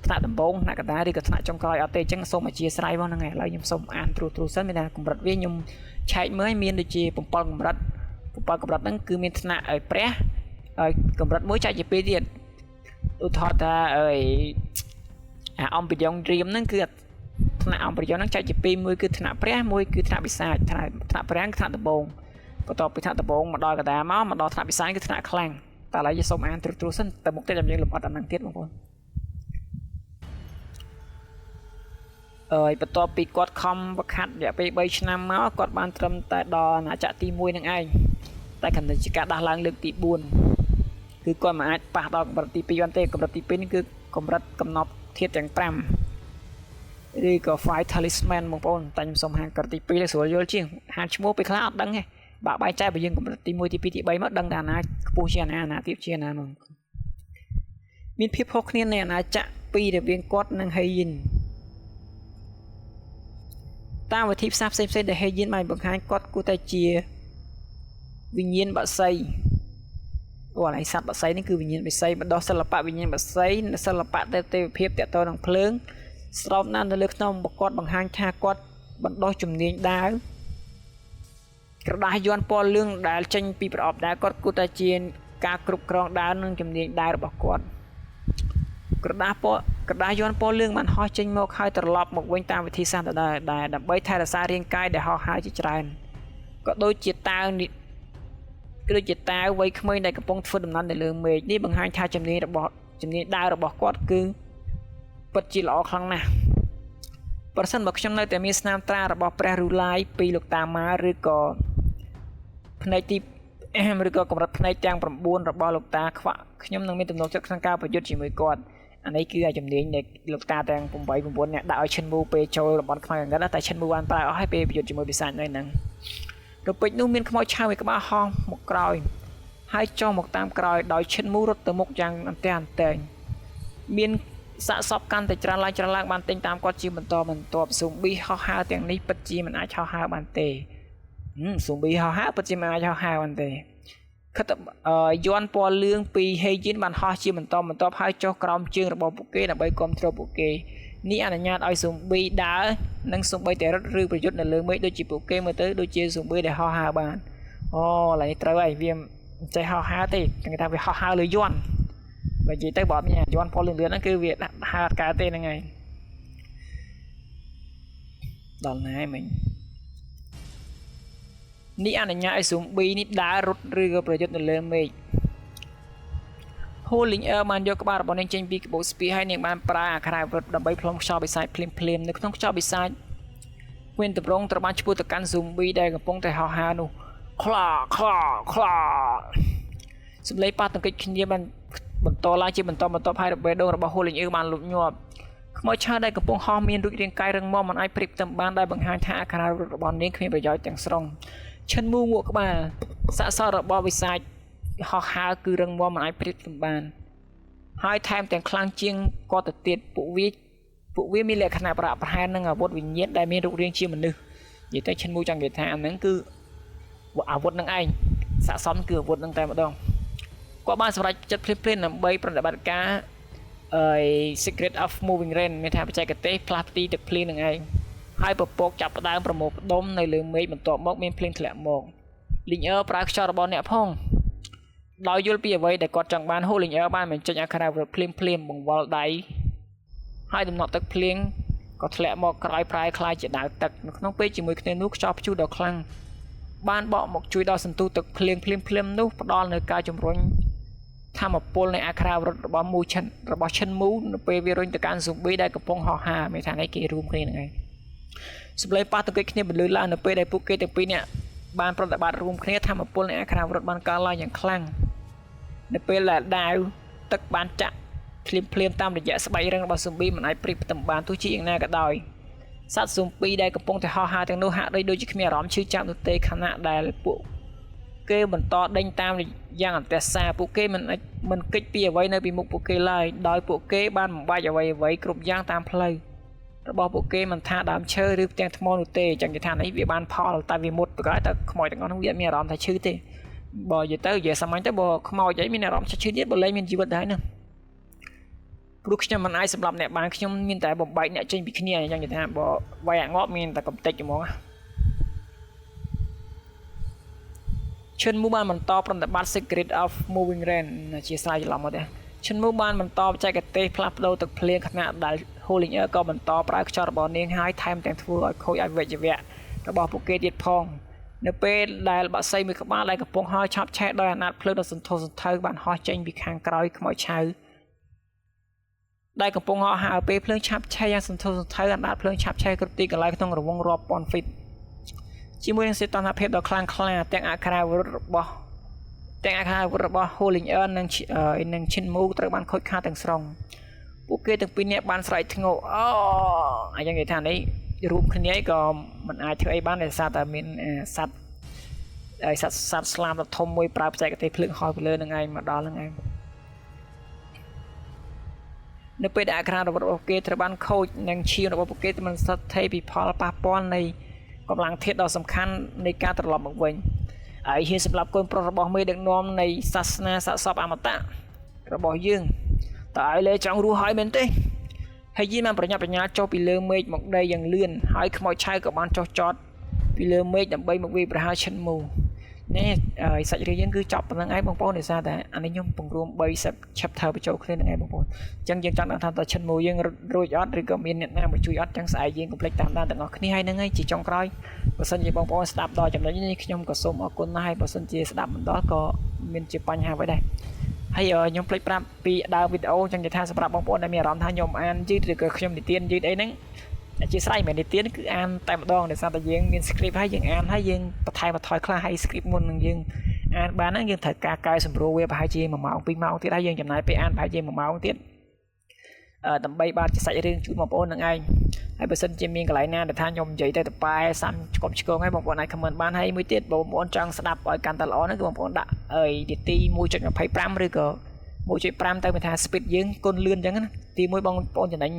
ថ្នាក់ដំបូងថ្នាក់កណ្ដាលឬក៏ថ្នាក់ចុងក្រោយអត់ទេអញ្ចឹងសូមអធិស្ឋានផងហ្នឹងហើយឥឡូវខ្ញុំសូមអានត្រួសសិនមានថាកម្រិតវាខ្ញុំឆែកមើលមានដូចជា7កម្រិតហ្នឹងគឺមានថ្នាក់ឲ្យព្រះហើយកម្រិតមួយចែកជា2ទៀតឧទាហរណ៍ថាអំបរិយងរៀមហ្នឹងគឺថ្នាក់អំបរិយងហ្នឹងចែកជា2មួយគឺថ្នាក់ព្រះមួយគឺថ្នាក់ពិសាចថ្នាក់ព្រះគឺថ្នាក់ដំបូងបន្ទាប់ពីថ្នាក់ដំបូងមកដល់កណ្ដាលមកដល់ថ្នាក់ពិសាចគឺថ្នាក់ខ្លាំងតែឥឡូវយើងសូមអានត្រួសសិនតែមុខទៀតយើងលំអិតអាហ្នឹងទៀតបងប្អូនបន្ទាប់ពីគាត់ខំវឹកហាត់រយៈពេល3ឆ្នាំមកគាត់បានត្រឹមតែដល់អាណាចក្រទី1នឹងឯងតែគំនិតជាការដាស់ឡើងលើកទី4គឺគាត់មិនអាចប៉ះដល់កម្រិតទី2បានទេកម្រិតទី2នេះគឺកម្រិតកំណប់ធាតុទាំង5ឬក៏ Five Talisman បងប្អូនតែខ្ញុំសូមហាងកម្រិតទី2លើស្រួលយល់ជាងហាងឈ្មោះពេលខ្លះអត់ដឹងទេបើបែងចែកបើយើងកម្រិតទី1ទី2ទី3មកដឹងថាអាណាខ្ពស់ជាងអាណាទាបជាងអាណាហ្មងមានភាពខុសគ្នានៃអាណាចក្រពីរវាងគាត់និង Heijinតាមវិធីផ្សេងៗដែល Heijin បានបង្ហាញគាត់គួរតែជាវិញ្ញាណបក្សីអូអានេះសត្វបក្សីនេះគឺវិញ្ញាណបក្សីបណ្ដោះសិល្បៈវិញ្ញាណបក្សីនិងសិល្បៈទេវភាពតកតនឹងភ្លើងស្រោបណាស់នៅលើខ្នងរបស់គាត់បង្ហាញថាគាត់បណ្ដោះជំនាញដាវក្រដាស់យ័ន្តពណ៌លឿងដែលចេញពីប្រអប់ដាវគាត់គួរតែជាការគ្រប់គ្រងដាវនិងជំនាញដាវរបស់គាត់ក្រដាស់យ័ន្តពណ៌លឿងបានហោះចេញមកហើយត្រឡប់មកវិញតាមវិធីសាស្ត្រដែរដើម្បីថែរក្សារាងកាយដែលហោះហើរជាច្រើនក៏ដូចជាតាវវ័យក្មេងដែលកំពុងធ្វើដំណើរនៅលើមេឃនេះបង្ហាញថាជំនាញដាវរបស់គាត់គឺពិតជាល្អខ្លាំងណាស់ប្រសិនបើខ្ញុំនៅតែមានស្នាមត្រារបស់ព្រះរូឡាយពីលោកតាម៉ាឬក៏ផ្នែកទីឬក៏កម្រិតផ្នែកទាំង9របស់លោកតាខ្វាក់ខ្ញុំនឹងមានទំនុកចិត្តក្នុងការប្រយុទ្ធជាមួយគាត់អានេះគឺជំនាញនៃលោកតាទាំង8 9នាក់ដាក់ឲ្យឈិនមូពេលចូលតំបន់ខ្មៅកង្កឹតតែឈិនមូបានប្រើអស់ហើយពេលប្រយុទ្ធជាមួយពិសាចនៅហ្នឹងរពេចនោះមានខ្មោចឆៅមួយក្បាលហោះមកក្រោយហើយចុះមកតាមក្រោយដោយឈិនមូរត់ទៅមុខយ៉ាងអន្ទះអន្ទែងមានសាកសពកាន់តែច្រើនឡើងបានទិញតាមគាត់ជាបន្តបន្ទាប់ស៊ូប៊ីហោះហើរទាំងនេះពិតជាមិនអាចហោះហើរបានទេស៊ូប៊ីហោះហើរពិតជាមិនអាចហោះហើរបានទេខិតយ័ន្តពណ៌លឿងពី Heijin បានហោះជាបន្តហើយចុះក្រោមជើងរបស់ពួកគេដើម្បីគ្រប់គ្រងពួកគេនេះអនុញ្ញាតឲ្យស៊ូប៊ីដើរនិងស៊ូប៊ីតែរត់ឬប្រយុទ្ធនៅលើមេឃដូចជាពួកគេមើលទៅដូចជាស៊ូប៊ីដែលហោះហើរបានអូឥឡូវត្រូវហើយវាមិនចេះហោះហើរទេគេថាវាហោះហើរលើយ័ន្តបើនិយាយទៅបើអត់មានយ័ន្តពណ៌លឿងហ្នឹងគឺវាដាក់ហើរអត់កើតទេហ្នឹងហើយដល់ណាហើយមិញនេះអនុញ្ញាតឲ្យស៊ូប៊ីនេះដើររត់ឬក៏ប្រយុទ្ធនៅលើមេឃ Hollinger បានយកក្បាលរបស់នាងចេញពីកាបូបស្ពាហ៍ហើយនាងបានប្រើអក្សរវិទ្យាដើម្បីផ្លុំខ្យល់បិសាចភ្លាមនៅក្នុងខ្យល់បិសាចវិញតម្រងត្រូវបានឈ្មោះទៅកាន់ស៊ូប៊ីដែលកំពុងតែហោះហើរនោះខ្លាសំឡេងប៉ះទង្គិចគ្នាបានបន្តឡើងជាបន្តហើយរបេះដូងរបស់ Hollinger បានលូតញាប់ខ្មោចឆៅដែលកំពុងហោះមានរូបរាងកាយរឹងមាំមិនអាចព្រៀបផ្ទឹមបានដែលបង្ហាញថាអក្សរវិទ្យារបស់នាងគ្មានប្រយោជន៍ទាំងស្រុងឈិនមូងក់ក្បាលសាកសពរបស់វិសាចហោះហើរគឺរឹងមាំមិនអាចព្រៀបផ្ទឹមបានហើយថែមទាំងខ្លាំងជាងគាត់ទៅទៀតពួកវាមានលក្ខណៈប្រហាក់ប្រហែលនឹងអាវុធវិញ្ញាណដែលមានរូបរាងជាមនុស្សនិយាយទៅឈិនមូចង់និយាយថាអាហ្នឹងគឺអាវុធនឹងឯង สะสมคืออาวุธตั้งแต่มาดองก็บ้านสำหรับจัดเพลนๆใบปฏิบัติการSecret of Moving Rain មានថាបច្ចេកទេសផ្លាស់ទីទឹកភ្លៀងនឹងឯងហើយពពកចាប់ផ្ដើមប្រមូលផ្ដុំនៅលើមេឃបន្ទាប់មកមានភ្លៀងធ្លាក់មកលីងអឺប្រើខ្យល់របស់អ្នកផងដោយយល់ពីអ្វីដែលគាត់ចង់បានហូលីងអឺបានបញ្ចេញអក្ខរាវិរុទ្ធភ្លាមបង្វិលដៃហើយដំណក់ទឹកភ្លៀងក៏ធ្លាក់មកក្រោយប្រែคล้ายជាដាវទឹកនៅក្នុងពេលជាមួយគ្នានោះខ្យល់ព្យុះដ៏ខ្លាំងបានបក់មកជួយដល់សន្ទុះទឹកភ្លៀងភ្លាមនោះផ្ដល់នូវការជំរុញធម្មពលនៃអក្ខរាវិរុទ្ធរបស់មូឈិនរបស់ឈិនមូនៅពេលវារុញទៅកាន់ស៊ូប៊ីដែលកំពុងហោះហើរមានថានេះគេរួមគ្នានឹងឯងសម្លេងប៉ះទង្គិចគ្នាបន្លឺឡើងនៅពេលដែលពួកគេទាំងពីរនាក់បានប្រតិបត្តិរួមគ្នាធម្មពលនៃអក្ខរាវិរុទ្ធបានកើនឡើងយ៉ាងខ្លាំងនៅពេលដែលដាវទឹកបានចាក់ភ្លាមតាមរយៈស្បែករឹងរបស់ស៊ូប៊ីមិនអាចព្រីផ្ទឹមបានទោះជាយ៉ាងណាក៏ដោយសត្វស៊ូប៊ីដែលកំពុងតែហោះហើរទាំងនោះហាក់ដូចជាគ្មានអារម្មណ៍ឈឺចាប់នោះទេខណៈដែលពួកគេបន្តដេញតាមយ៉ាងអន្ទះសារពួកគេមិនគេចពីអ្វីនៅពីមុខពួកគេឡើយដោយពួកគេបានបំបាច់អ្វីគ្រប់យ៉ាងតាមផ្លូវរបស់ពួកគេមិនថាដើមឈើឬផ្ទាំងថ្មនោះទេចឹងគេថានេះវាបានផលតែវាមុតប្រកបតែខ្មោចទាំងអស់នោះវាមានអារម្មណ៍ថាឈឺទេបើនិយាយសាមញ្ញទៅបើខ្មោចអីមានអារម្មណ៍ឈឺទៀតបើលែងមានជីវិតដែរណាព្រោះខ្ញុំមិនអាចសម្លាប់អ្នកបានខ្ញុំមានតែបំបែកអ្នកចេញពីគ្នាអញ្ចឹងគេថាបើវាយអាងាប់មានតែកំតិចហ្មងឈិនមូបានបន្តប្រតិបត្តិ Secret of Moving Rain ជាស្រ័យច្រឡំមកទេឈិនមូបានបន្តបច្ចេកទេសផ្លាស់ប្ដូរទឹកភ្លៀងខណៈដែល Holinger ក៏បន្តប្រើខ្យល់របស់នាងហើយថែមទាំងធ្វើឲ្យខូចអវយវៈរបស់ពួកគេទៀតផងនៅពេលដែលបក្សីមួយក្បាលដែលកំពុងហោះឆាប់ឆេះដោយអាណត្តិភ្លើងដ៏សន្ធោសន្ធៅបានហោះចេញពីខាងក្រោយខ្មោចឆៅដែលកំពុងហោះហើរពេលភ្លើងឆាប់ឆេះយ៉ាងសន្ធោសន្ធៅអាណត្តិភ្លើងឆាប់ឆេះគ្រប់ទីកន្លែងក្នុងរង្វង់រាប់ពាន់ហ្វីតជាមួយនឹងសីតុណ្ហភាពដ៏ខ្លាំងក្លាទាំងអក្ខរាវិរុទ្ធរបស់ Holinger និង Shinmu ត្រូវបានខូចខាតទាំងស្រុងពួកគេទាំងពីរនាក់បានស្រែកធ្ងោអញ្ចឹងគេថានេះរួមគ្នាក៏មិនអាចធ្វើអីបានដោយសារតែមានសត្វស្លាមដ៏ធំមួយប្រើបច្ចេកទេសភ្លើងហោះពីលើនឹងឯងមកដល់នឹងឯងនៅពេលដែលអក្ខរារបស់ពួកគេត្រូវបានខូចនិងឈាមរបស់ពួកគេមិនស្ថិតស្ថេរពីផលប៉ះពាល់នៃកម្លាំងធាតុដ៏សំខាន់នៃការត្រឡប់មកវិញហើយហ៊ានសម្រាប់កូនប្រុសរបស់មេដឹកនាំនៃសាសនាសាកសពអមតៈរបស់យើងតើឲ្យលេចង់រស់ហើយមែនទេហើយយានបានប្រញាប់ប្រញាល់ចុះពីលើមេឃមកដីយ៉ាងលឿនហើយខ្មោចឆៅក៏បានចុះចតពីលើមេឃដើម្បីមកវាយប្រហារឈិនមូនេះសាច់រឿងយើងគឺចប់ប៉ុណ្្នឹងឯងបងប្អូនដោយសារតែអានេះខ្ញុំបង្រួម3 chapter បញ្ចូលគ្នានឹងឯងបងប្អូនអញ្ចឹងយើងចង់ដឹងថាតើឈិនមូយើងរួចអត់ឬក៏មានអ្នកណាមកជួយអត់អញ្ចឹងស្អែកយើងកុំភ្លេចតាមដានទាំងអស់គ្នាហើយហ្នឹងឯងជាចុងក្រោយបើសិនជាបងប្អូនស្ដាប់ដល់ចំណុចនេះខ្ញុំក៏សូមអរគុណណាស់ហើយបើសិនជាស្ដាប់មិនដល់ក៏មានជាបញ្ហាអ្វីដែរហើយខ្ញុំភ្លេចប្រាប់ពីដើមវីដេអូអញ្ចឹងនិយាយថាសម្រាប់បងប្អូនដែលមានអារម្មណ៍ថាខ្ញុំអានយឺតឬក៏ខ្ញុំនិទានយឺតអីហ្នឹងអធិស្ឋានមែននិទានគឺអានតែម្ដងដោយសារតែយើងមាន script ហើយយើងអានហើយយើងបន្ថែមបន្ថយខ្លះហើយ script មុននឹងយើងអានបានហ្នឹងយើងត្រូវការកែសម្រួលវាប្រហែលជា1ម៉ោង2ម៉ោងទៀតហើយយើងចំណាយពេលអានប្រហែលជា1ម៉ោងទៀតដើម្បីបានជាសាច់រឿងជូនបងប្អូននឹងឯងហើយបើសិនជាមានកន្លែងណាដែលថាខ្ញុំនិយាយទៅប៉ែសាំឆ្កប់ឆ្កងហើយបងប្អូនអាច comment បានហើយមួយទៀតបងប្អូនចង់ស្ដាប់ឲ្យកាន់តែល្អហ្នឹងគឺបងប្អូនដាក់នាទី 1.25 ឬក៏1.5 ទៅមានថា speed យើងគុណលឿនអញ្ចឹងណាទី1បងប្អូនចំណេញ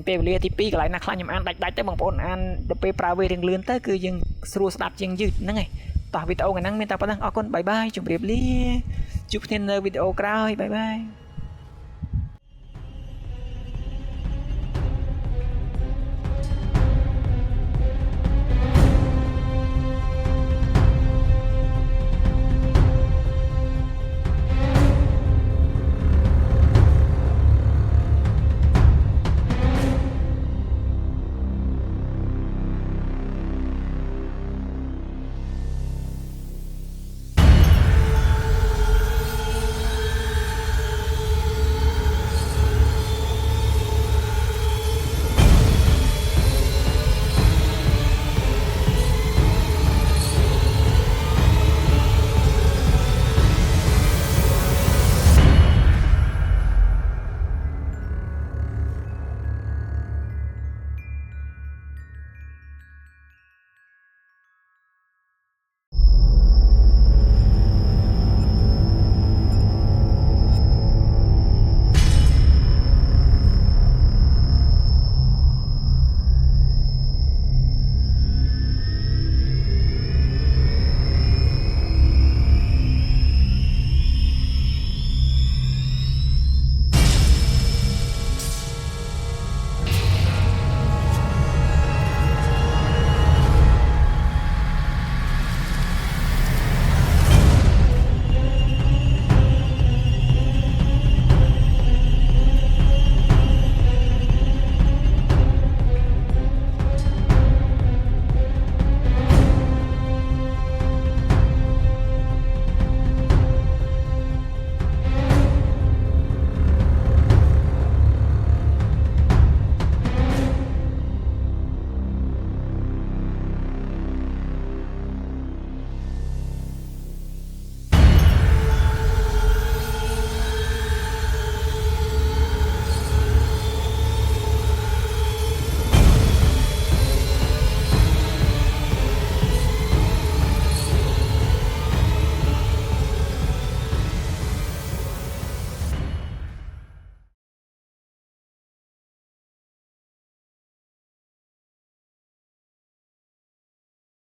ពេលវេលាទី2កន្លែងណាខ្លះខ្ញុំអានដាច់ទៅបងប្អូនអានទៅពេលប្រើវារៀងលឿនទៅគឺយើងស្រួលស្ដាប់ជាងយឺតហ្នឹងឯងតោះវីដេអូថ្ងៃហ្នឹងមានតែប៉ុណ្្នឹងអរគុណបាយបាយជម្រាបលាជួបគ្នានៅវីដេអូក្រោយបាយបាយ